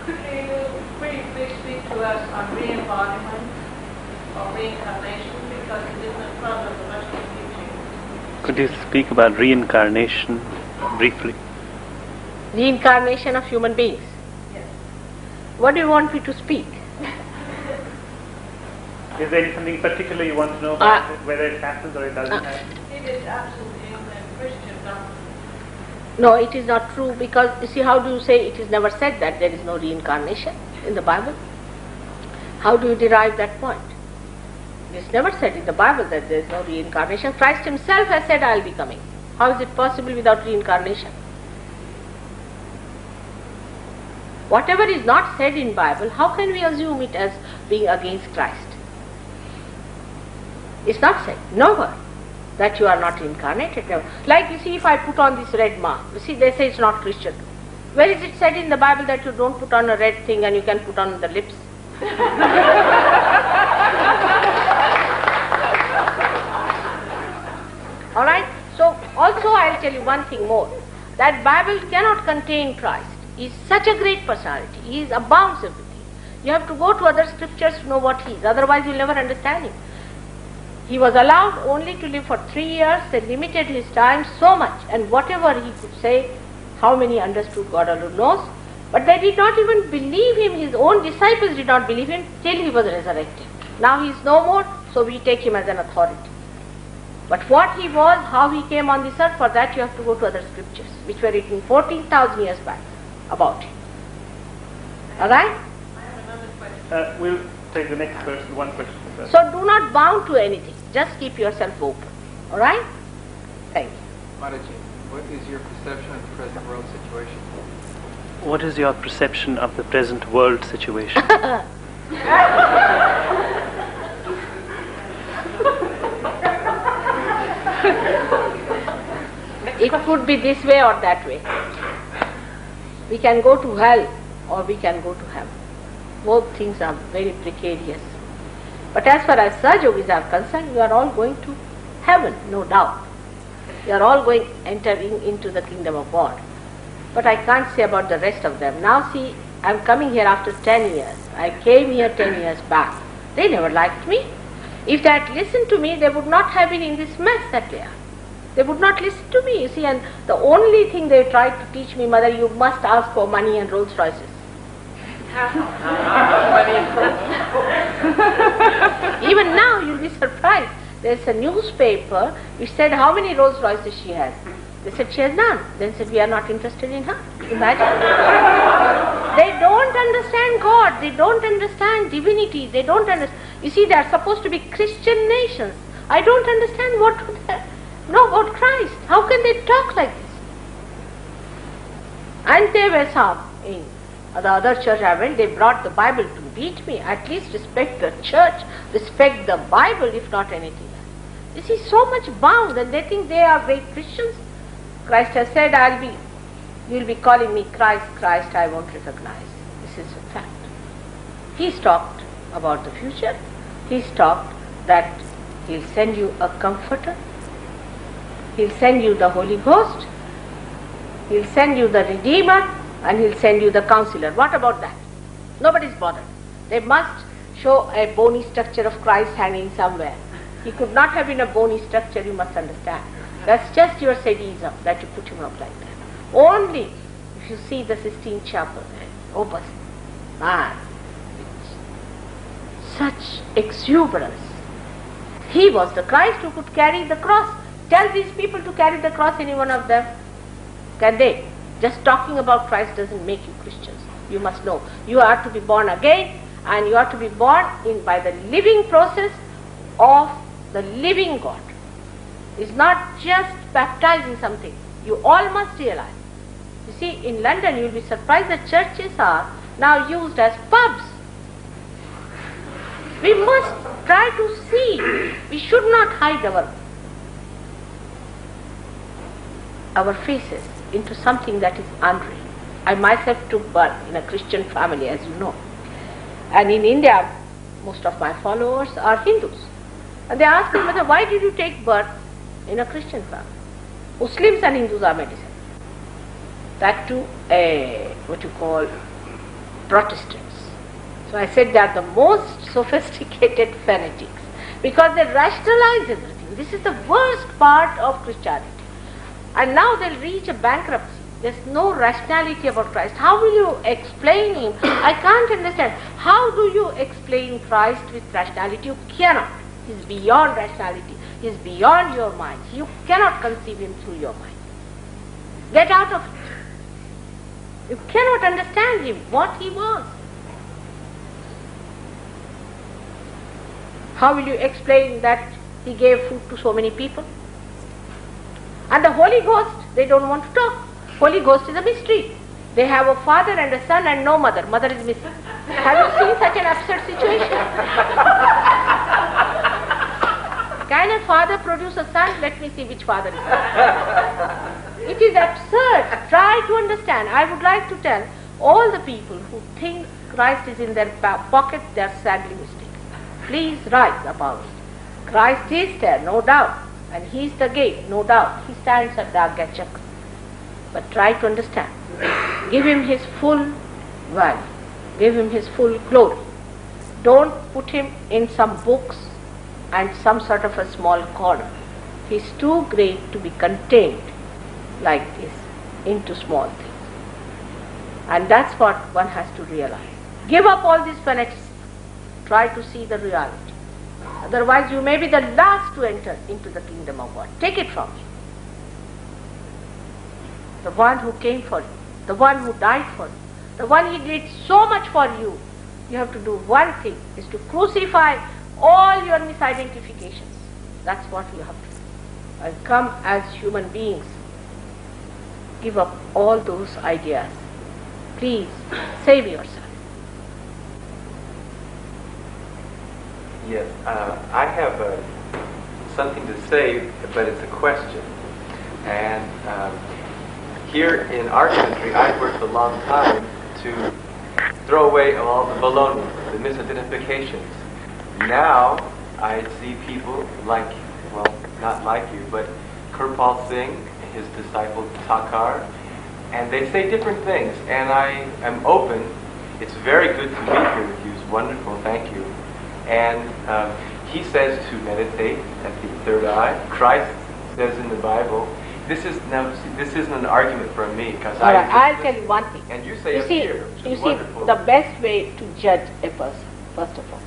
Can you briefly speak to us on re-embodiment or reincarnation, because it is not part of the Western teaching? Could you speak about reincarnation briefly? Reincarnation of human beings. Yes. What do you want me to speak? Is there something particular you want to know about it, whether it happens or it doesn't happen? It is absolutely in Christian doctrine. No, it is not true, because you see, how do you say it is never said that there is no reincarnation in the Bible? How do you derive that point? It's never said in the Bible that there is no reincarnation. Christ himself has said, I will be coming. How is it possible without reincarnation? Whatever is not said in Bible, how can we assume it as being against Christ? It's not said, nowhere, that you are not reincarnated. Never. Like you see, if I put on this red mark, you see, they say it's not Christian. Where is it said in the Bible that you don't put on a red thing and you can put on the lips? Alright? So, also I'll tell you one thing more. That Bible cannot contain Christ. He is such a great personality. He is abounds everything. You have to go to other scriptures to know what he is. Otherwise you'll never understand him. He was allowed only to live for 3 years. They limited his time so much. And whatever he could say, how many understood, God alone knows. But they did not even believe him. His own disciples did not believe him till he was resurrected. Now he is no more, so we take him as an authority. But what he was, how he came on this earth, for that you have to go to other scriptures, which were written 14,000 years back about him. Alright? I have another question. We'll take the next person, one question first. So do not bound to anything. Just keep yourself open. Alright? Thank you. Mataji, what is your perception of the present world situation? What is your perception of the present world situation? It could be this way or that way. We can go to hell or we can go to heaven. Both things are very precarious. But as far as Sahaja-yogis are concerned, we are all going to heaven, no doubt. We are all going entering into the kingdom of God. But I can't say about the rest of them. Now see, I'm coming here after 10 years. I came here 10 years back. They never liked me. If they had listened to me, they would not have been in this mess that they are. They would not listen to me, you see, and the only thing they tried to teach me, mother, you must ask for money and Rolls Royces. Even now you'll be surprised. There's a newspaper which said how many Rolls Royces she has. They said she has none. Then said we are not interested in her. Imagine. They don't understand God. They don't understand divinity. They don't understand. You see, they are supposed to be Christian nations. I don't understand what they know about Christ. How can they talk like this? And there were some in the other church I went, they brought the Bible to beat me. At least respect the church, respect the Bible, if not anything else. You see, so much bound, and they think they are great Christians. Christ has said, you'll be calling me Christ, Christ, I won't recognize. This is a fact. He's talked about the future. He's talked that he'll send you a comforter. He'll send you the Holy Ghost. He'll send you the Redeemer, and he'll send you the Counselor. What about that? Nobody's bothered. They must show a bony structure of Christ hanging somewhere. He could not have been a bony structure, you must understand. That's just your sadism that you put him up like that. Only if you see the Sistine Chapel and Opus, man, such exuberance. He was the Christ who could carry the cross. Tell these people to carry the cross, any one of them. Can they? Just talking about Christ doesn't make you Christians. You must know. You are to be born again, and you are to be born in by the living process of the living God. It's not just baptizing something. You all must realize. You see, in London you will be surprised that churches are now used as pubs. We must try to see. We should not hide our faces into something that is unreal. I myself took birth in a Christian family, as you know. And in India, most of my followers are Hindus. And they ask me, Mother, why did you take birth in a Christian family? Muslims and Hindus are medicine. That too, what you call Protestants. So I said they are the most sophisticated fanatics because they rationalize everything. This is the worst part of Christianity. And now they'll reach a bankruptcy. There's no rationality about Christ. How will you explain him? I can't understand. How do you explain Christ with rationality? You cannot. He's beyond rationality. He's beyond your mind. You cannot conceive him through your mind. Get out of it. You cannot understand him, what he was. How will you explain that he gave food to so many people? And the Holy Ghost, they don't want to talk. Holy Ghost is a mystery. They have a father and a son and no mother. Mother is missing. Have you seen such an absurd situation? Can a father produce a son? Let me see which father is it. It is absurd. Try to understand. I would like to tell all the people who think Christ is in their pocket, they are sadly mistaken. Please rise above it. Christ is there, no doubt. And he is the gate, no doubt. He stands at the Agya. But try to understand. Give him his full value. Give him his full glory. Don't put him in some books and some sort of a small corner. He is too great to be contained like this into small things. And that's what one has to realize. Give up all this fanaticism. Try to see the reality. Otherwise you may be the last to enter into the kingdom of God. Take it from me. The one who came for you, the one who died for you, the one he did so much for you. You have to do one thing, is to crucify all your misidentifications. That's what you have to do. And come as human beings. Give up all those ideas. Please, save yourself. Yes, I have something to say, but it's a question. And here in our country, I've worked a long time to throw away all the baloney, the misidentifications. Now I see people like, well, not like you, but Kirpal Singh, his disciple Thakkar, and they say different things, and I am open. It's very good to be here with you. It's wonderful, thank you. And he says to meditate at the third eye. Christ says in the Bible, this isn't an argument from me, because I'll tell you one thing. And you say here, which is wonderful. The best way to judge a person, first of all,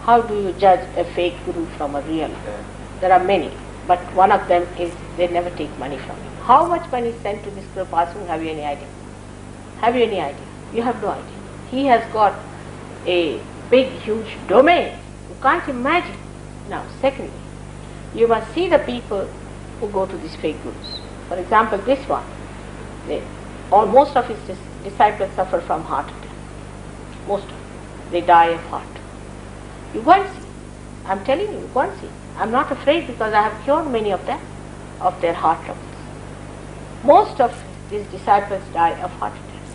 how do you judge a fake guru from a real? There are many, but one of them is they never take money from you. How much money is sent to this Kirpal Singh? Have you any idea? Have you any idea? You have no idea. He has got a big, huge domain. You can't imagine. Now, secondly, you must see the people who go to these fake gurus. For example, this one, most of his disciples suffer from heart attack. Most of them. They die of heart. You go and see. I'm telling you, you go and see. I'm not afraid because I have cured many of them of their heart troubles. Most of these disciples die of heart attacks.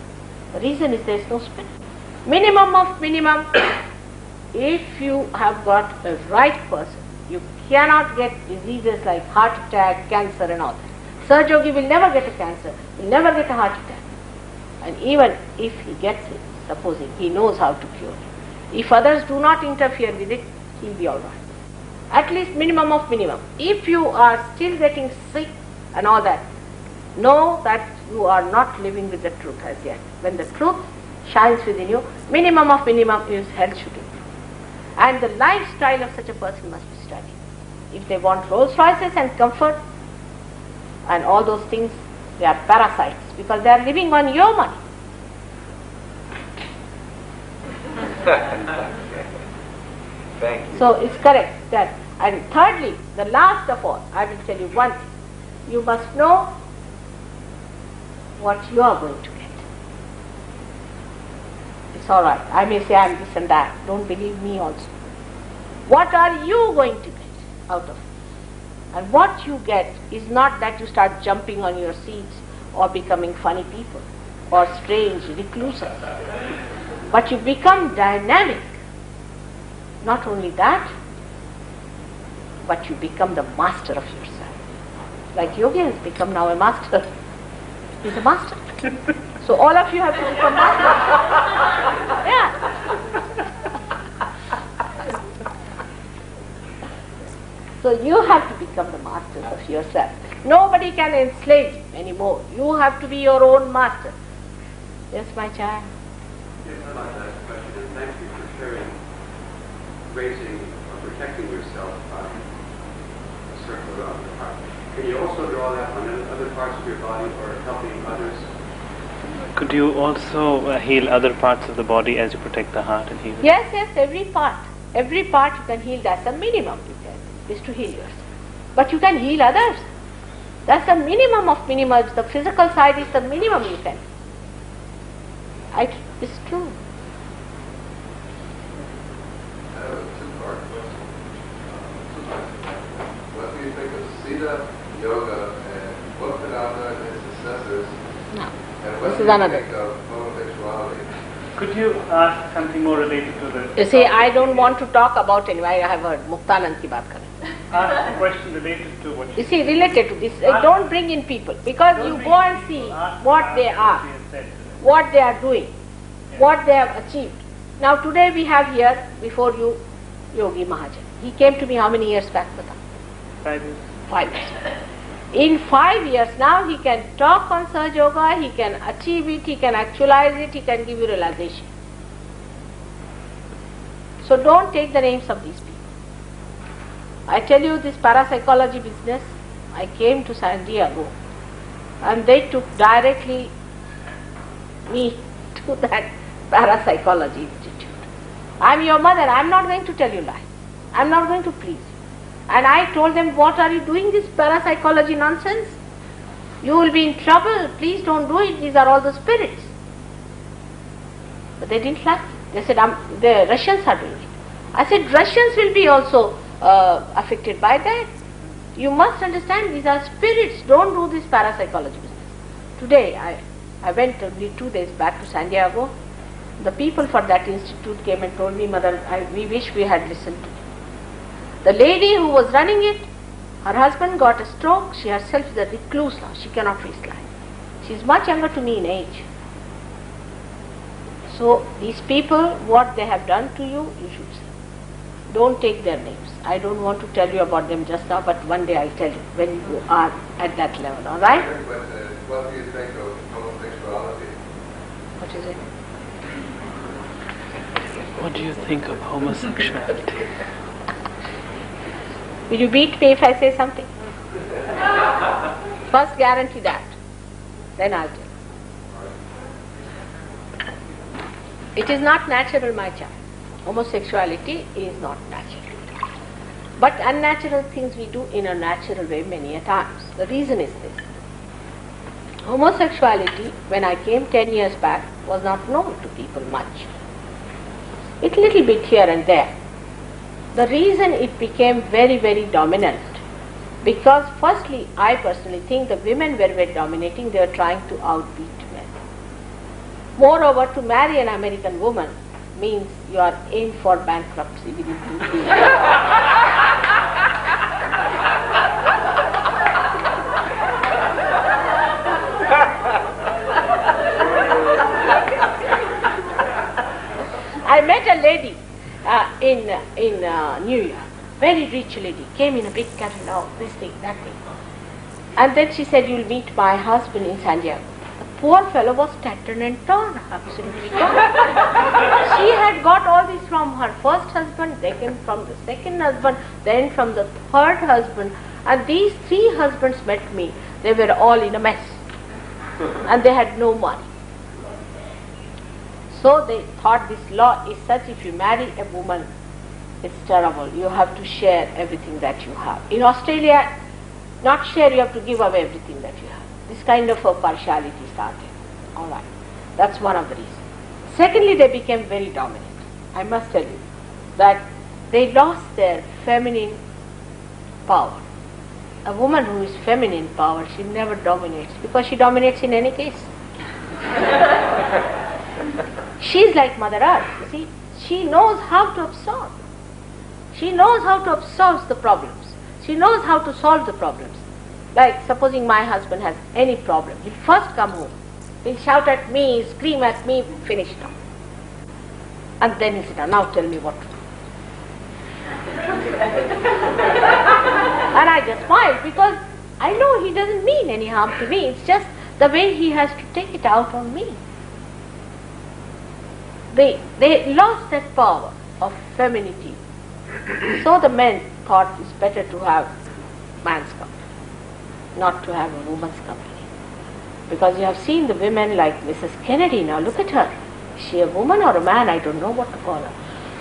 The reason is there is no spirit. Minimum of minimum, if you have got a right person, you cannot get diseases like heart attack, cancer and all that. Sir Yogi will never get a cancer, will never get a heart attack. And even if he gets it, supposing he knows how to cure it, if others do not interfere with it, he'll be all right. At least minimum of minimum. If you are still getting sick and all that, know that you are not living with the truth as yet. When the truth shines within you, minimum of minimum is health should improve. And the lifestyle of such a person must be studied. If they want Rolls Royces and comfort and all those things, they are parasites because they are living on your money. Thank you. So it's correct that. And thirdly, the last of all, I will tell you one thing. You must know what you are going to get. It's all right. I may say I am this and that. Don't believe me also. What are you going to get out of it? And what you get is not that you start jumping on your seats or becoming funny people or strange recluses. But you become dynamic. Not only that, but you become the master of yourself. Like Yogi has become now a master. He's a master. So all of you have to become masters. Yeah. So you have to become the masters of yourself. Nobody can enslave you anymore. You have to be your own master. Yes, my child. Yes, I'd like to ask a question, and thank you for sharing, raising or protecting yourself by a circle around your heart. Can you also draw that on other parts of your body or helping others? Could you also heal other parts of the body as you protect the heart and heal it? Yes, yes, every part. Every part you can heal. That's the minimum you can, is to heal yourself. But you can heal others. That's the minimum of minimums. The physical side is the minimum you can. It's true. I have a two-part question. What do you think of Siddha Yoga and Bhaktivedanta and his successors? No. And what This do is you another. think of homosexuality? Could you ask something more related to the... You see, I don't want to talk about anyway. I have heard Muktanand ki baat kar. Ask a question related to what You see, related to this, don't bring in people, because you go and see what they are, what they are doing, what they have achieved. Now today we have here before you Yogi Mahajan. He came to me how many years back? Bata? 5 years. 5 years. In 5 years now he can talk on Sahaja Yoga, he can achieve it, he can actualize it, he can give you realization. So don't take the names of these people. I tell you this parapsychology business, I came to San Diego and they took directly me to that parapsychology institute. I am your mother, I am not going to tell you lie. I am not going to please you. And I told them, what are you doing this parapsychology nonsense? You will be in trouble, please don't do it, these are all the spirits. But they didn't like it. They said, the Russians are doing it. I said, Russians will be also affected by that. You must understand these are spirits, don't do this parapsychology business. Today I went only 2 days back to San Diego. The people for that institute came and told me, Mother, we wish we had listened to you. The lady who was running it, her husband got a stroke, she herself is a recluse now, she cannot face life. She is much younger to me in age. So these people, what they have done to you, you should say. Don't take their names. I don't want to tell you about them just now, but one day I'll tell you when you are at that level, alright? What do you think of homosexuality? What is it? What do you think of homosexuality? Will you beat me if I say something? First guarantee that. Then I'll tell you. It is not natural, my child. Homosexuality is not natural. But unnatural things we do in a natural way many a times. The reason is this. Homosexuality, when I came 10 years back, was not known to people much. It little bit here and there. The reason it became very, very dominant, because firstly, I personally think the women were very dominating, they were trying to outbeat men. Moreover, to marry an American woman means you are in for bankruptcy within 2 years. I met a lady in New York, very rich lady, came in a big catalog, this thing, that thing. And then she said, you'll meet my husband in San Diego. The poor fellow was tattered and torn, absolutely torn. She had got all this from her first husband, then from the second husband, then from the third husband. And these 3 husbands met me. They were all in a mess. And they had no money. So they thought this law is such, if you marry a woman, it's terrible. You have to share everything that you have. In Australia, not share, you have to give away everything that you have. This kind of a partiality started. Alright. That's one of the reasons. Secondly, they became very dominant. I must tell you that they lost their feminine power. A woman who is feminine power, she never dominates, because she dominates in any case. She is like Mother Earth, you see. She knows how to absorb. She knows how to absorb the problems. She knows how to solve the problems. Like supposing my husband has any problem, he'll first come home. He'll shout at me, scream at me, finish now. And then he'll sit down, now tell me what to do. And I just smile because I know he doesn't mean any harm to me. It's just the way he has to take it out on me. They lost that power of femininity. So the men thought it's better to have man's company, not to have a woman's company. Because you have seen the women like Mrs. Kennedy, now look at her. Is she a woman or a man? I don't know what to call her.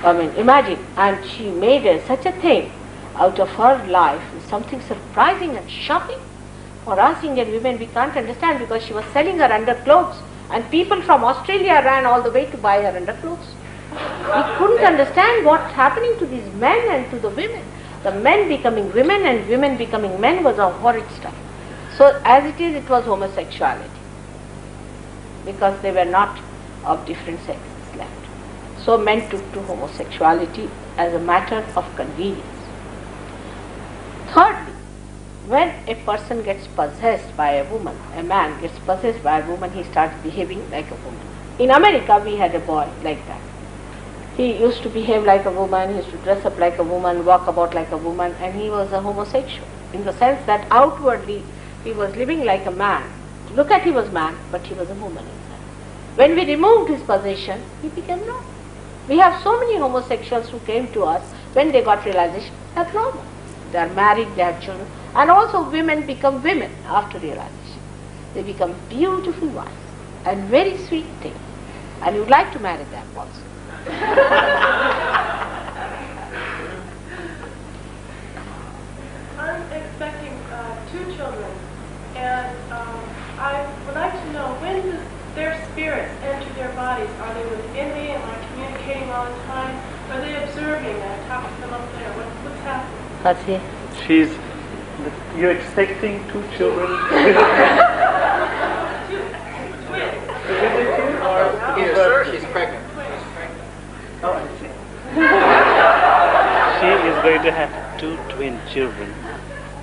I mean, imagine, and she made such a thing out of her life, something surprising and shocking. For us Indian women, we can't understand, because she was selling her underclothes, and people from Australia ran all the way to buy her underclothes. We couldn't understand what's happening to these men and to the women. The men becoming women and women becoming men was a horrid stuff. So as it is, it was homosexuality, because they were not of different sexes left. So men took to homosexuality as a matter of convenience. Thirdly, when a person gets possessed by a woman, a man gets possessed by a woman, he starts behaving like a woman. In America, we had a boy like that. He used to behave like a woman, he used to dress up like a woman, walk about like a woman, and he was a homosexual, in the sense that outwardly he was living like a man. To look at he was man, but he was a woman inside. When we removed his possession, he became normal. We have so many homosexuals who came to us when they got realization that's normal. They are married, they have children, and also women become women after realization. They become beautiful wives and very sweet things, and you'd like to marry them also. I'm expecting 2 children, and I would like to know, when does their spirits enter their bodies? Are they within me? Am I communicating all the time? Are they observing? I talk to them up there. What's happening? That's it. You're expecting 2 children. Yes, sir, she's pregnant. Oh, I see. She is going to have 2 twin children,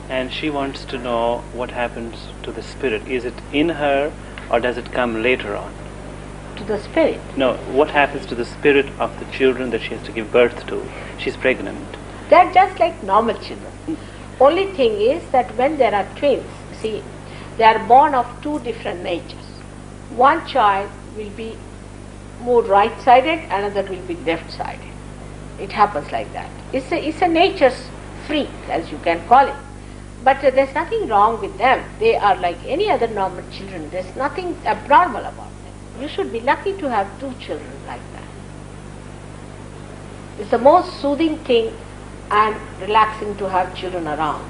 and she wants to know what happens to the spirit. Is it in her, or does it come later on? To the spirit. No, what happens to the spirit of the children that she has to give birth to? She's pregnant. They are just like normal children. Only thing is that when there are twins, see, they are born of 2 different natures. One child will be more right-sided, another will be left-sided. It happens like that. It's a nature's freak, as you can call it. But there's nothing wrong with them. They are like any other normal children. There's nothing abnormal about them. You should be lucky to have 2 children like that. It's the most soothing thing and relaxing to have children around.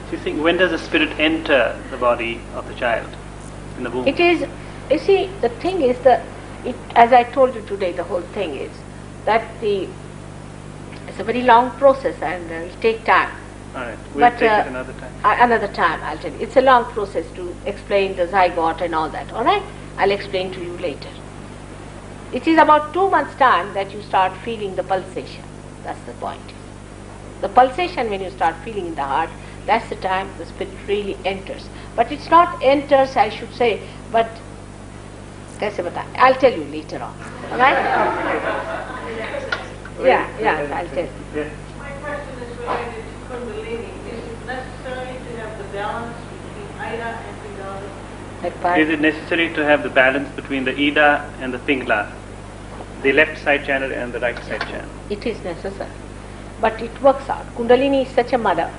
So you think, when does the spirit enter the body of the child in the womb? It is, you see, the thing is as I told you today, the whole thing is that it's a very long process, and it will take time. All right, we'll But take it another time. Another time, I'll tell you. It's a long process to explain the zygote and all that. All right, I'll explain to you later. It is about 2 months' time that you start feeling the pulsation. That's the point. The pulsation, when you start feeling in the heart, that's the time the spirit really enters. But it's not enters, I should say, but I'll tell you later on. All right? Yeah, I'll tell you. Yes. My question is related to Kundalini. Is it necessary to have the balance between Ida and Pingala? Like pardon? Is it necessary to have the balance between the Ida and the Pingala, the left side channel and the right side channel? It is necessary. But it works out. Kundalini is such a mother.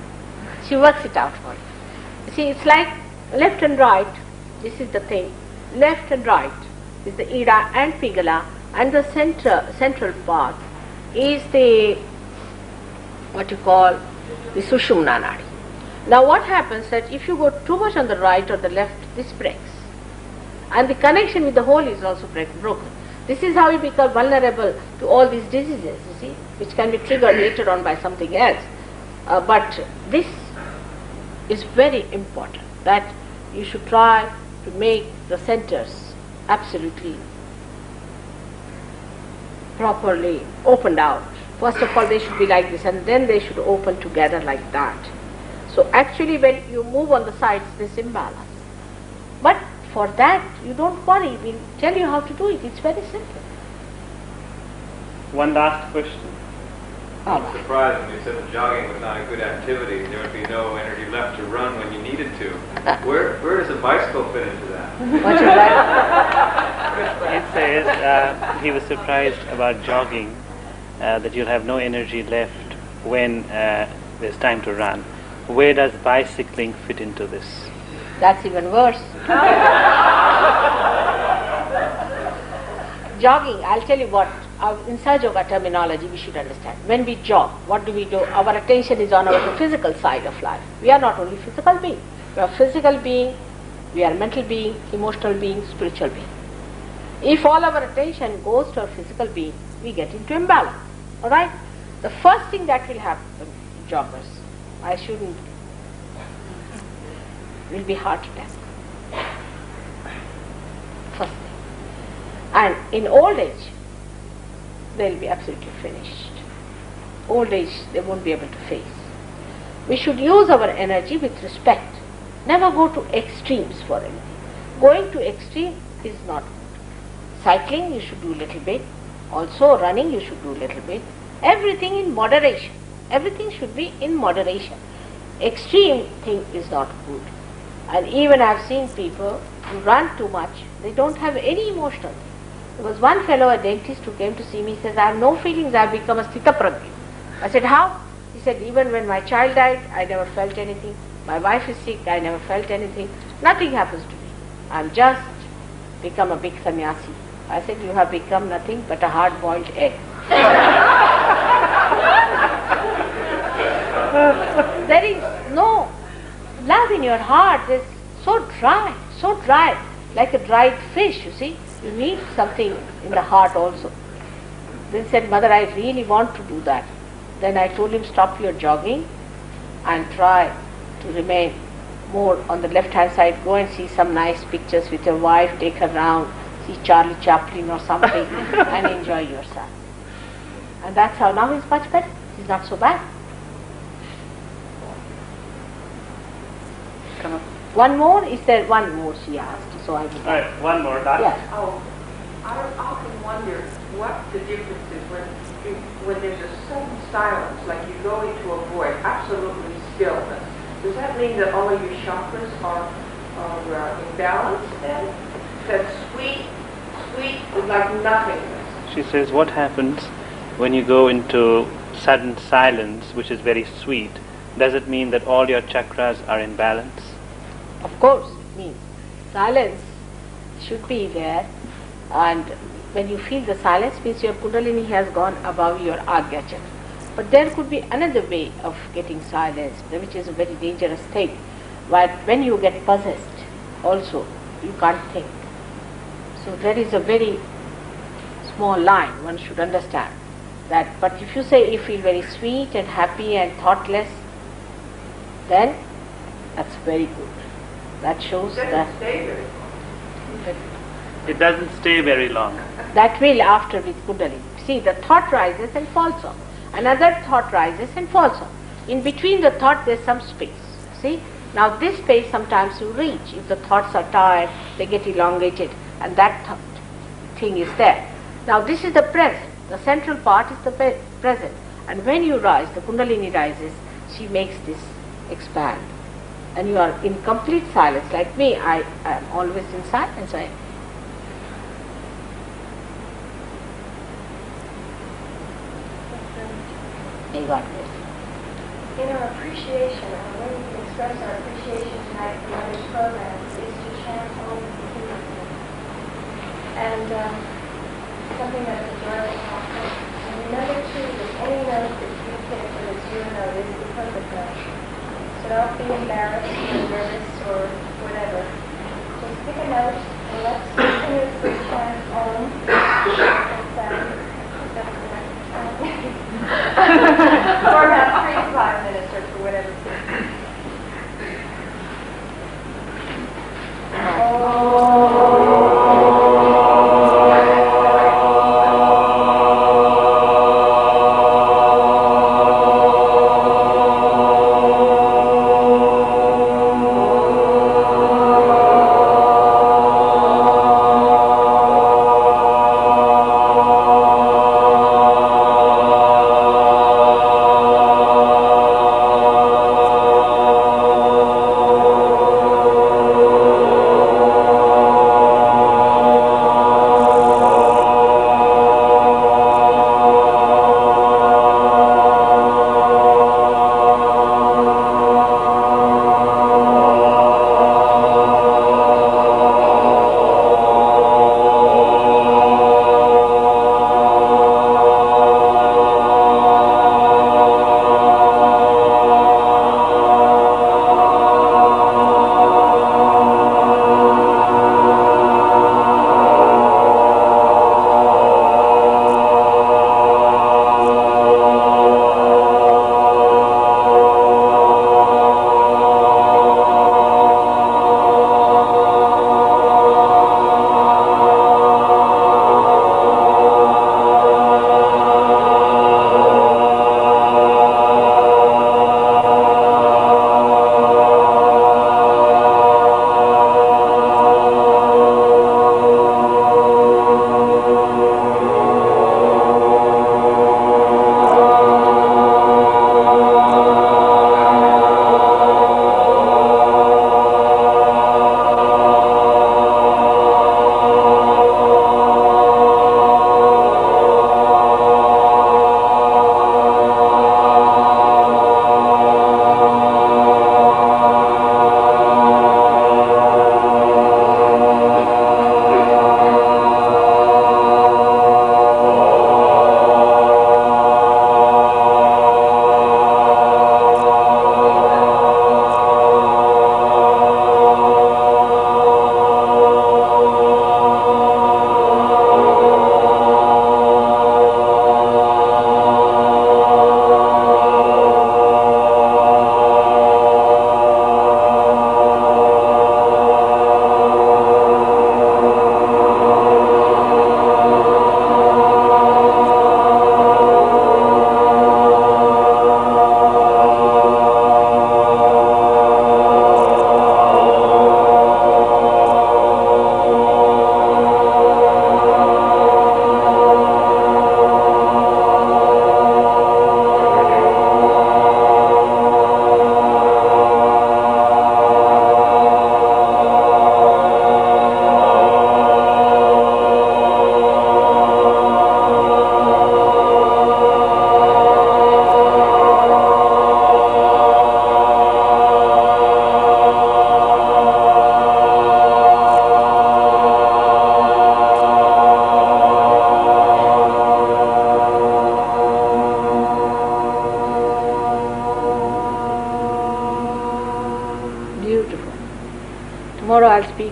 She works it out for you. See, it's like left and right. This is the thing. Left and right is the Ida and Pingala, and the central part is the, what you call, the Sushumna Nadi. Now what happens that if you go too much on the right or the left, this breaks. And the connection with the whole is also broken. This is how you become vulnerable to all these diseases, you see, which can be triggered later on by something else. But this is very important, that you should try to make the centers absolutely properly opened out. First of all, they should be like this, and then they should open together like that. So actually when you move on the sides, there's imbalance. But for that, you don't worry. We'll tell you how to do it. It's very simple. One last question. I'm surprised when you said that jogging was not a good activity. There would be no energy left to run when you needed to. Where does a bicycle fit into that? What's your right? It says he was surprised about jogging, that you'll have no energy left when there's time to run. Where does bicycling fit into this? That's even worse. Jogging, I'll tell you what, in Sahaja Yoga terminology we should understand. When we jog, what do? Our attention is on our physical side of life. We are not only physical being. We are physical being, we are mental being, emotional being, spiritual being. If all our attention goes to our physical being, we get into imbalance. Alright? The first thing that will happen, joggers, will be heart attack. First thing. And in old age, they'll be absolutely finished. Old age, they won't be able to face. We should use our energy with respect. Never go to extremes for anything. Going to extreme is not good. Cycling, you should do a little bit. Also running, you should do a little bit. Everything in moderation. Everything should be in moderation. Extreme thing is not good. And even I've seen people who run too much, they don't have any emotional thing. There was one fellow, a dentist, who came to see me, he says, I have no feelings, I have become a Sthitaprajna. I said, how? He said, even when my child died, I never felt anything. My wife is sick, I never felt anything. Nothing happens to me. I'm just become a big sannyasi. I said, you have become nothing but a hard-boiled egg. There is no love in your heart. It's so dry, like a dried fish, you see. You need something in the heart also. Then he said, Mother, I really want to do that. Then I told him, stop your jogging and try to remain more on the left-hand side. Go and see some nice pictures with your wife, take her round, see Charlie Chaplin or something and enjoy yourself. And that's how now he's much better. He's not so bad. Come on. One more? Is there one more, she asked. So I would Alright, one more. Last. Yeah. Oh, I often wonder what the difference is when there's a sudden silence, like you go into a void, absolutely stillness. Does that mean that all of your chakras are in balance then? That sweet is like nothingness. She says, what happens when you go into sudden silence, which is very sweet? Does it mean that all your chakras are in balance? Of course, it means silence should be there, and when you feel the silence means your Kundalini has gone above your Agya chakra. But there could be another way of getting silence, which is a very dangerous thing. But when you get possessed, also you can't think. So there is a very small line one should understand that. But if you say you feel very sweet and happy and thoughtless, then that's very good. That shows that It doesn't stay very long. that will after with Kundalini. See, the thought rises and falls off. Another thought rises and falls off. In between the thought there's some space. See? Now this space sometimes you reach. If the thoughts are tired, they get elongated and that thing is there. Now this is the present. The central part is the present. And when you rise, the Kundalini rises, she makes this expand. And you are in complete silence. Like me, I am always in silence. You got this. In our appreciation, when we express our appreciation tonight for Mother's program, is to chant Om continuously. And something that the joy will offer. And remember too that any note that you pick, whether it's your note, is the perfect note. So don't be embarrassed or nervous or whatever. Just pick a note and let's continuously chant Om. For about 3 to 5 minutes or for whatever.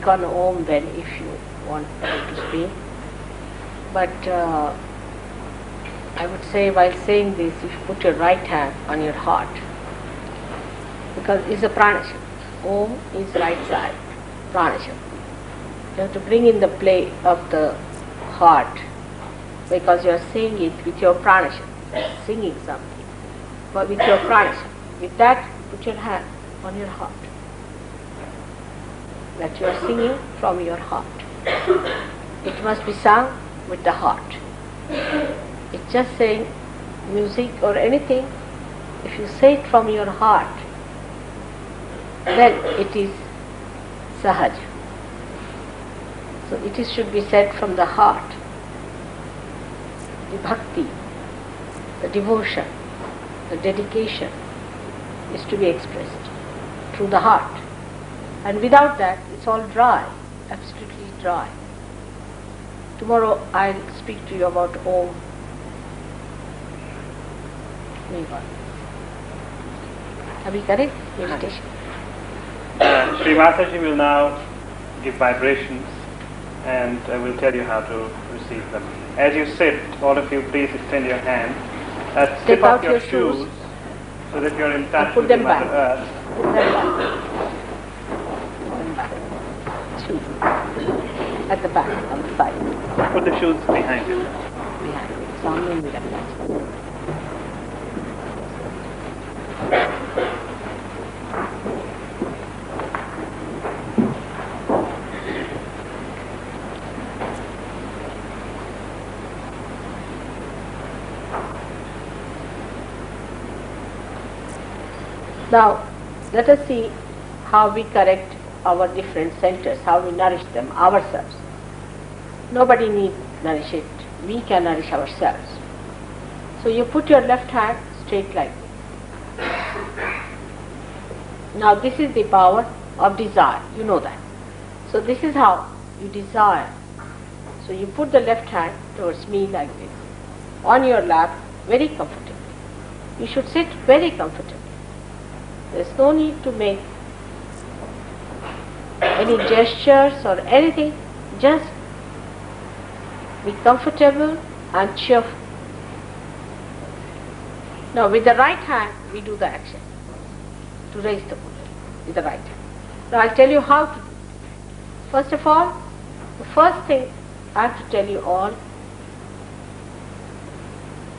speak on Om then if you want to speak. But I would say while saying this, if you put your right hand on your heart, because it's a pranasham. Om is right side, pranasham. You have to bring in the play of the heart, because you are saying it with your pranasham, singing something, but with your pranasham. With that, put your hand on your heart, that you are singing from your heart. It must be sung with the heart. It's just saying music or anything. If you say it from your heart, then it is sahaja. So it should be said from the heart. The bhakti, the devotion, the dedication is to be expressed through the heart. And without that, it's all dry, absolutely dry. Tomorrow I'll speak to you about Om. Have you got it? Meditation. Sri Mataji will now give vibrations and I will tell you how to receive them. As you sit, all of you please extend your hand. Slip off your shoes so that you're in touch with the Mother Earth. Put them back. Put them back. Shoes. At the back, on the side. Put the shoes behind you. Behind you. Samne mein rakhna. Now, let us see how we correct our different centers, how we nourish them ourselves. Nobody needs nourish it. We can nourish ourselves. So you put your left hand straight like this. Now this is the power of desire. You know that. So this is how you desire. So you put the left hand towards me like this, on your lap, very comfortably. You should sit very comfortably. There's no need to make any gestures or anything. Just be comfortable and cheerful. Now with the right hand we do the action to raise the kundalini with the right hand. Now I'll tell you how to do it. First of all, the first thing I have to tell you all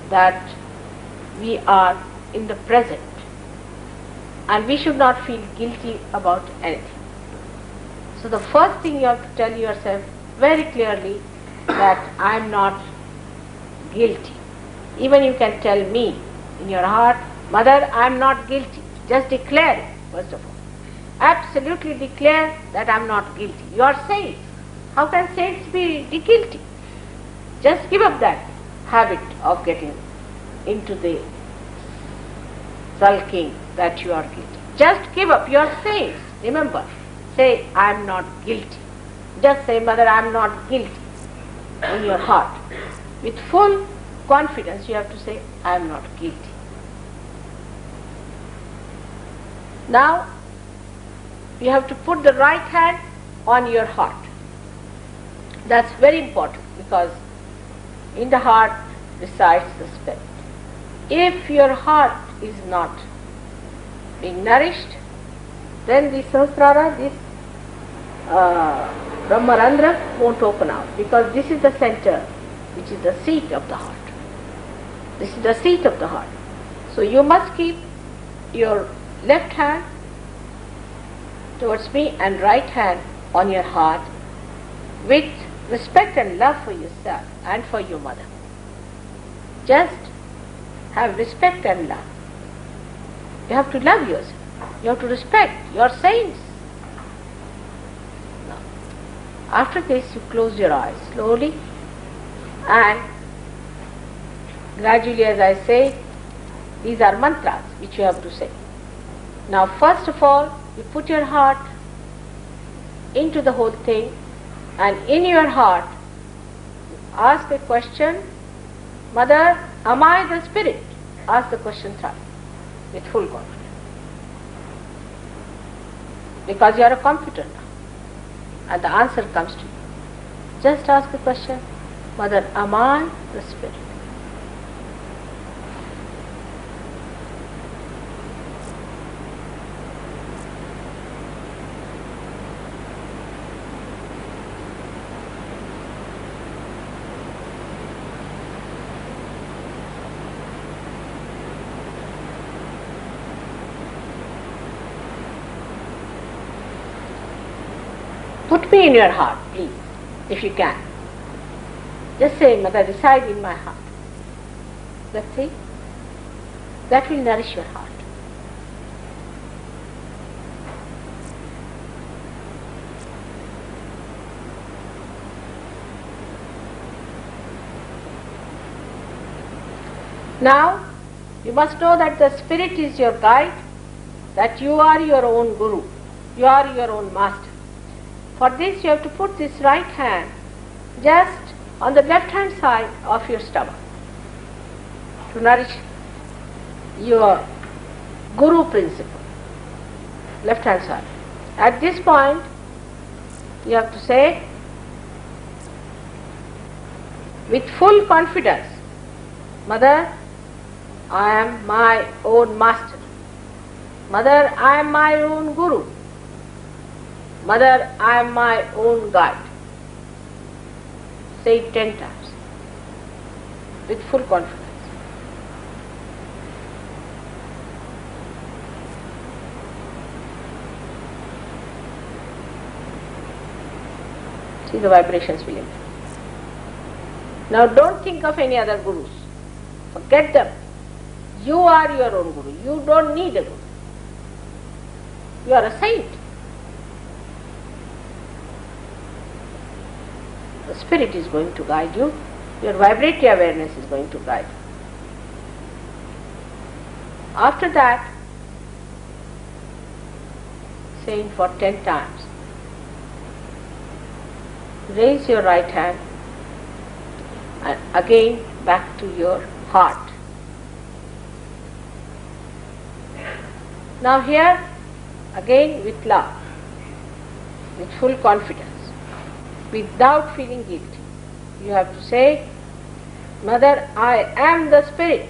that we are in the present and we should not feel guilty about anything. So the first thing you have to tell yourself very clearly that I am not guilty. Even you can tell me in your heart, Mother, I am not guilty. Just declare it, first of all. Absolutely declare that I am not guilty. You are saints. How can saints be guilty? Just give up that habit of getting into the sulking that you are guilty. Just give up. You are saints. Remember, say, I am not guilty. Just say, Mother, I am not guilty in your heart. With full confidence, you have to say, I am not guilty. Now, you have to put the right hand on your heart. That's very important because in the heart resides the spirit. If your heart is not being nourished, then the Sahasrara, this Brahmarandra won't open out, because this is the center, which is the seat of the heart. This is the seat of the heart. So you must keep your left hand towards me and right hand on your heart with respect and love for yourself and for your mother. Just have respect and love. You have to love yourself. You have to respect your saints. Now, after this, you close your eyes slowly and gradually, as I say, these are mantras which you have to say. Now, first of all, you put your heart into the whole thing, and in your heart, ask a question, Mother, am I the spirit? Ask the question thrice with full confidence. Because you are a computer now. and the answer comes to you. Just ask the question, Mother, am I the spirit? Put me in your heart, please, if you can. Just say, Mother, reside in my heart. Let's see. That will nourish your heart. Now, you must know that the Spirit is your guide, that you are your own Guru, you are your own Master. For this, you have to put this right hand just on the left hand side of your stomach to nourish your Guru principle, left hand side. At this point, you have to say with full confidence, Mother, I am my own Master. Mother, I am my own Guru. Mother, I am my own guide. Say it 10 times with full confidence. See, the vibrations will improve. Now don't think of any other gurus. Forget them. You are your own Guru. You don't need a Guru. You are a saint. The Spirit is going to guide you. Your vibratory awareness is going to guide you. After that, saying for 10 times, raise your right hand and again back to your heart. Now here, again with love, with full confidence, without feeling guilty, you have to say, Mother, I am the Spirit.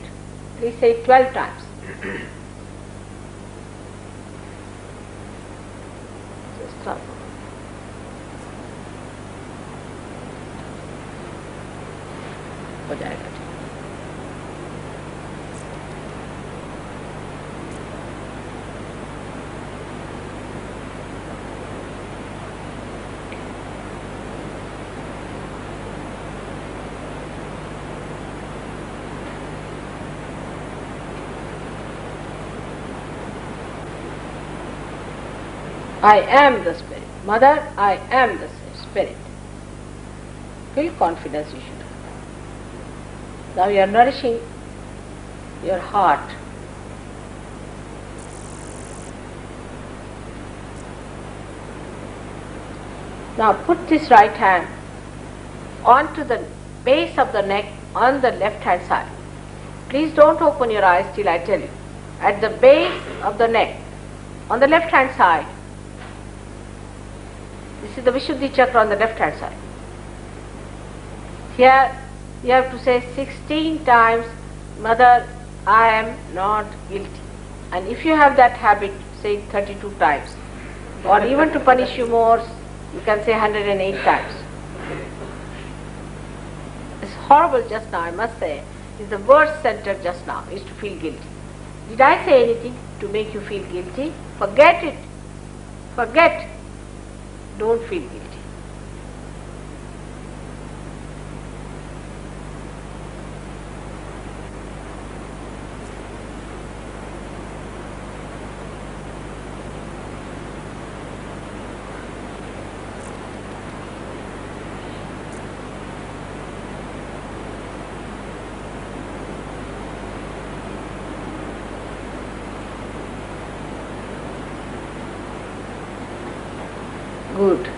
Please say it 12 times. Just stop. हो जाएगा. I am the Spirit. Mother, I am the Spirit. Feel confidence you should have. Now you are nourishing your heart. Now put this right hand onto the base of the neck on the left hand side. Please don't open your eyes till I tell you. At the base of the neck on the left hand side, this is the Vishuddhi chakra on the left hand side. Here you have to say 16 times, Mother, I am not guilty. And if you have that habit, say it 32 times. Or even to punish you more, you can say 108 times. It's horrible just now, I must say. It's the worst center just now, is to feel guilty. Did I say anything to make you feel guilty? Forget it. Forget. Don't feel guilty. Good.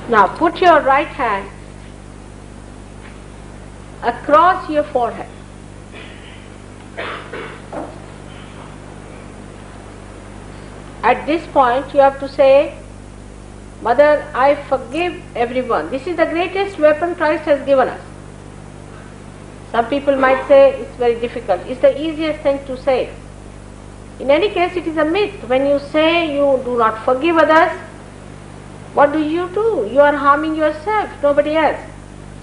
Now put your right hand across your forehead. At this point you have to say, Mother, I forgive everyone. This is the greatest weapon Christ has given us. Some people might say it's very difficult. It's the easiest thing to say. In any case, it is a myth. When you say you do not forgive others, what do? You are harming yourself, nobody else.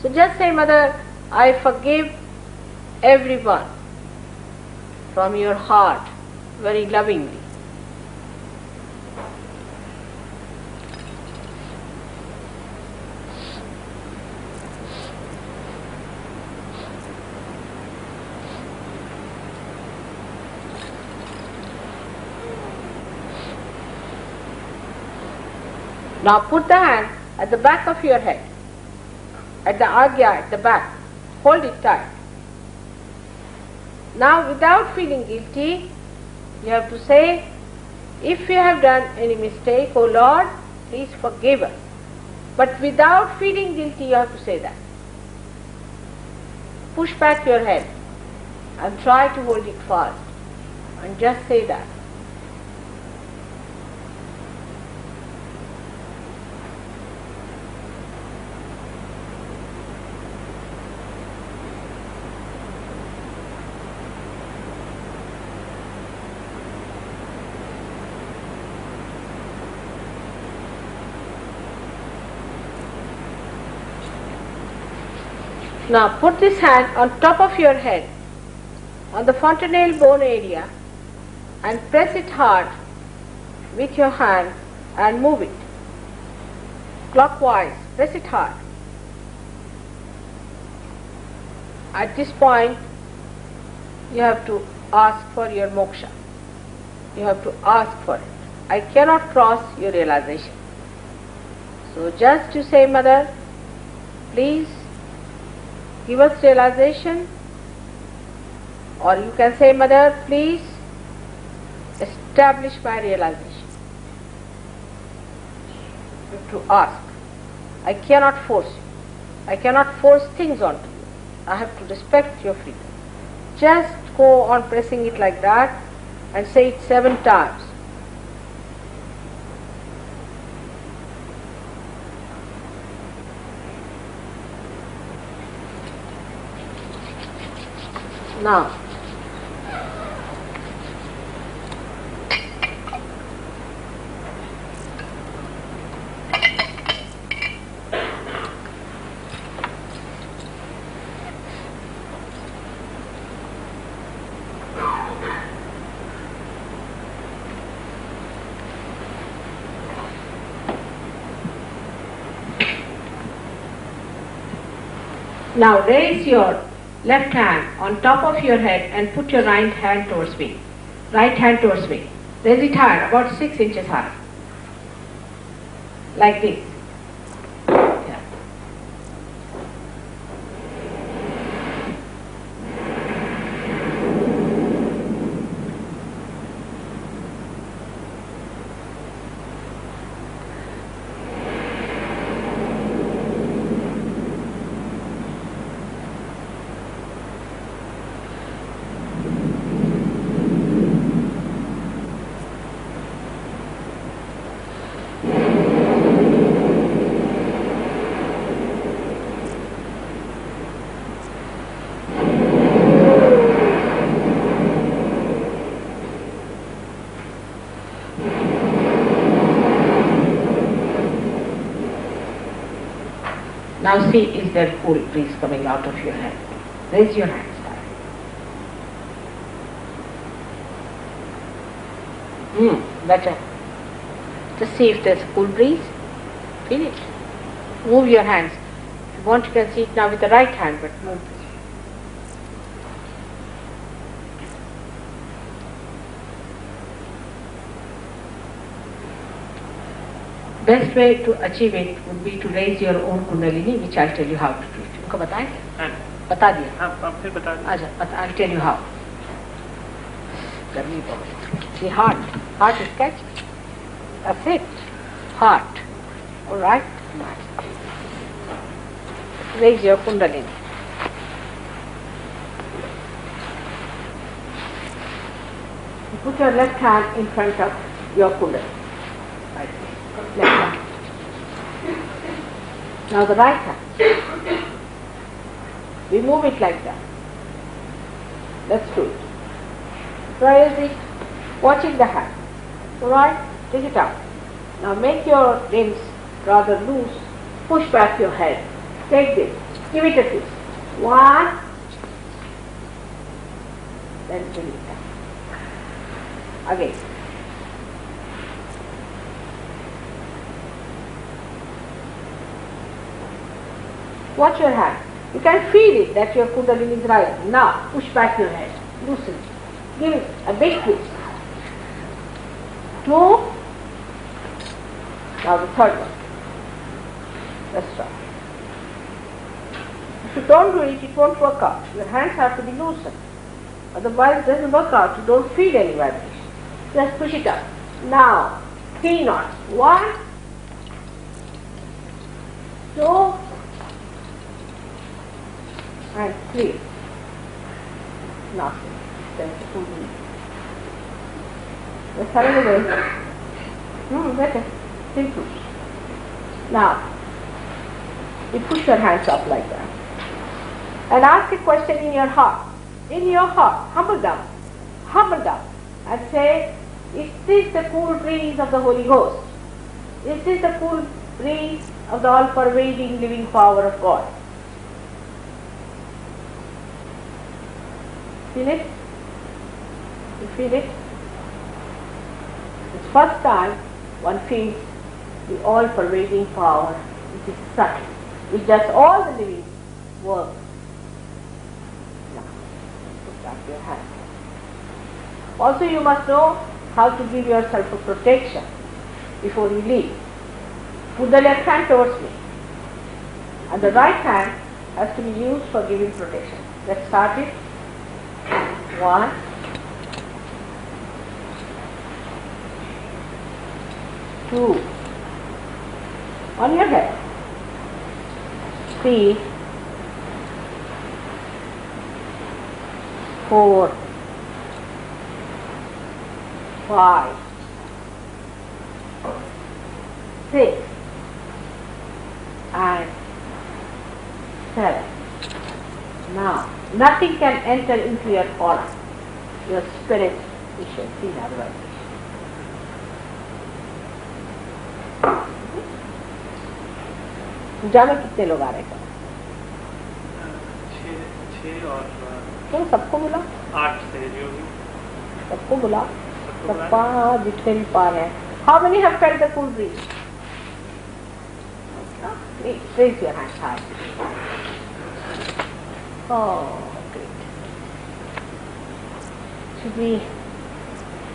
So just say, Mother, I forgive everyone from your heart, very lovingly. Now put the hand at the back of your head, at the agya, at the back. Hold it tight. Now without feeling guilty, you have to say, if you have done any mistake, O Lord, please forgive us. But without feeling guilty, you have to say that. Push back your head and try to hold it fast and just say that. Now put this hand on top of your head, on the fontanelle bone area, and press it hard with your hand and move it. Clockwise, press it hard. At this point, you have to ask for your moksha. You have to ask for it. I cannot cross your realization. So just you say, Mother, please give us realization, or you can say, Mother, please establish my realization. You have to ask. I cannot force you. I cannot force things onto you. I have to respect your freedom. Just go on pressing it like that and say it 7 times. Now, raise your left hand on top of your head and put your right hand towards me. Right hand towards me. Raise it high, about 6 inches high. Like this. Yeah. Now see, is there cool breeze coming out of your head? Raise your hands high. Better. Just see if there's a cool breeze. Feel it. Move your hands. If you want, you can see it now with the right hand, but move. Best way to achieve it would be to raise your own kundalini, which I'll tell you how to do it. उनको बताएं? बता दिया? आप फिर बता दें. अच्छा, I'll tell you how. गर्मी बहुत. See, heart is catching. That's it. Heart. All right. Raise your kundalini. Put your left hand in front of your kundalini. Right. Left hand. Now the right hand. We move it like that. Let's do it. Raise it, watching the hand. Alright, take it out. Now make your limbs rather loose. Push back your head. Take this. Give it a twist. One. Then bring it down. Again. Watch your hand. You can feel it that your kundalini is rising. Now push back your head. Loosen it. Give it a big twist. Two. Now the third one. Let's try. If you don't do it, it won't work out. Your hands have to be loosened. Otherwise it doesn't work out. You don't feel any vibration. Just push it up. Now, 3 knots. 1, 2, and 3. Nothing. Let's have it away. Better. Simple. Now, you push your hands up like that. And ask a question in your heart. In your heart, humble down, and say, is this the cool breeze of the Holy Ghost? Is this the cool breeze of the all-pervading living power of God? Feel it? You feel it? It's first time one feels the all-pervading power, which is subtle, which does all the living work. Now, put back your hand. Also, you must know how to give yourself a protection before you leave. Put the left hand towards me, and the right hand has to be used for giving protection. Let's start it. 1, 2, on your head. 3, 4, 5, 6, and 7. Now, nothing can enter into your aura. Your spirit, you should see that vibration. पूजा में कितने लोग आ रहे हैं? 6 और तो सबको बुला, 8 सहयोगी सबको बुला, सबका जितने भी पा रहे हैं. How many have felt the cool breeze? Please raise your hands high. Oh, great. Should we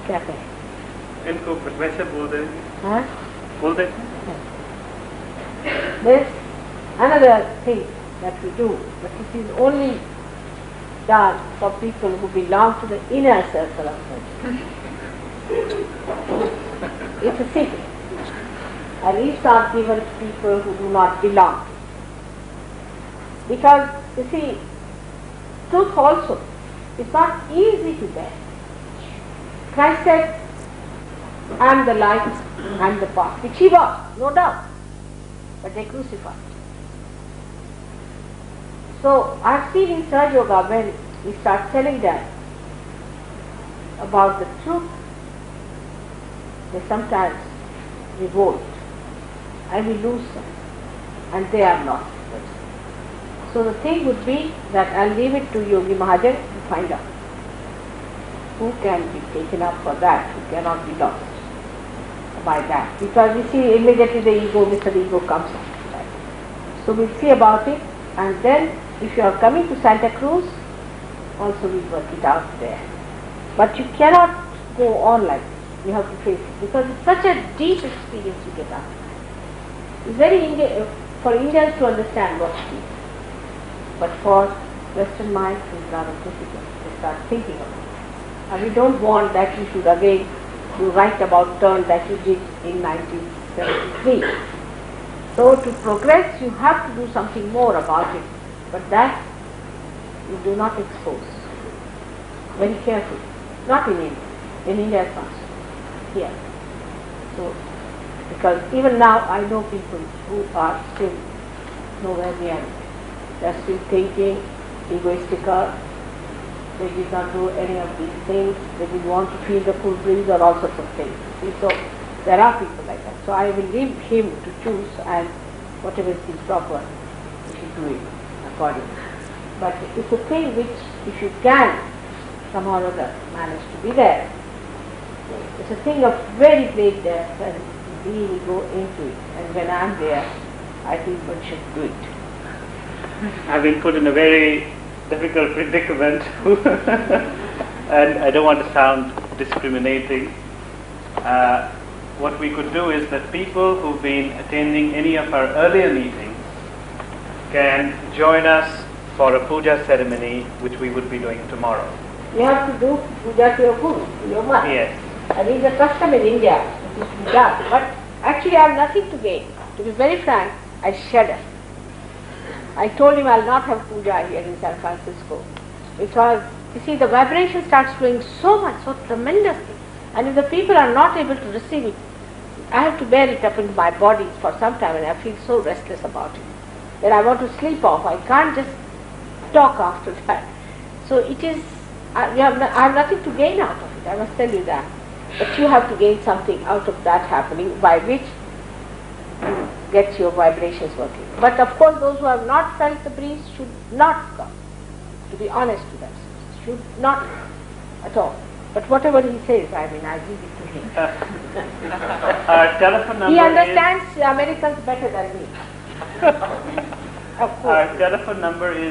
क्या कहें? इनको वैसे बोल देंगे. हाँ? बोल देंगे. There's another thing that we do, but it is only done for people who belong to the inner circle of meditation. It's a secret. And it's not given to people who do not belong. Because, you see, truth also is not easy to bear. Christ said, I am the light, I am the path, which he was, no doubt. But they crucified. So I've seen in Sahaja Yoga when we start telling them about the truth, they sometimes revolt and we lose them and they are lost. So the thing would be that I'll leave it to Yogi Mahajan to find out who can be taken up for that, who cannot be lost by that. Because you see, immediately the ego, Mr. Ego comes up. Right? So we'll see about it, and then if you are coming to Santa Cruz, also we'll work it out there. But you cannot go on like this. You have to face it, because it's such a deep experience you get out of it. It's very for Indians to understand what's deep. But for Western minds, it's rather difficult to start thinking about it. And we don't want that you should again do write about turn that you did in 1973. So to progress, you have to do something more about it. But that you do not expose. Very carefully. Not in India. In India first. Here. So, because even now I know people who are still nowhere near me. They are still thinking, egoistical. They did not do any of these things. They didn't want to feel the cool breeze or all sorts of things. See, so there are people like that. So I will leave him to choose, and whatever is proper, he should do it accordingly. But it's a thing which, if you can somehow or other manage to be there, it's a thing of very great depth, and really go into it. And when I'm there, I think one should do it. I've been put in a very difficult predicament and I don't want to sound discriminating. What we could do is that people who've been attending any of our earlier meetings can join us for a puja ceremony which we would be doing tomorrow. You have to do puja to your guru, to your mother. Yes. And it's a custom in India, it is to be done. But actually I have nothing to gain. To be very frank, I shudder. I told him I'll not have puja here in San Francisco, because you see the vibration starts flowing so much, so tremendously, and if the people are not able to receive it, I have to bear it up in my body for some time, and I feel so restless about it. Then I want to sleep off. I can't just talk after that. So it is, I have nothing to gain out of it, I must tell you that. But you have to gain something out of that happening, by which you get your vibrations working. But of course those who have not felt the breeze should not come, to be honest to themselves, should not at all. But whatever he says, I mean, I leave it to him. Our telephone number He understands Americans better than me. Of course. Our telephone number is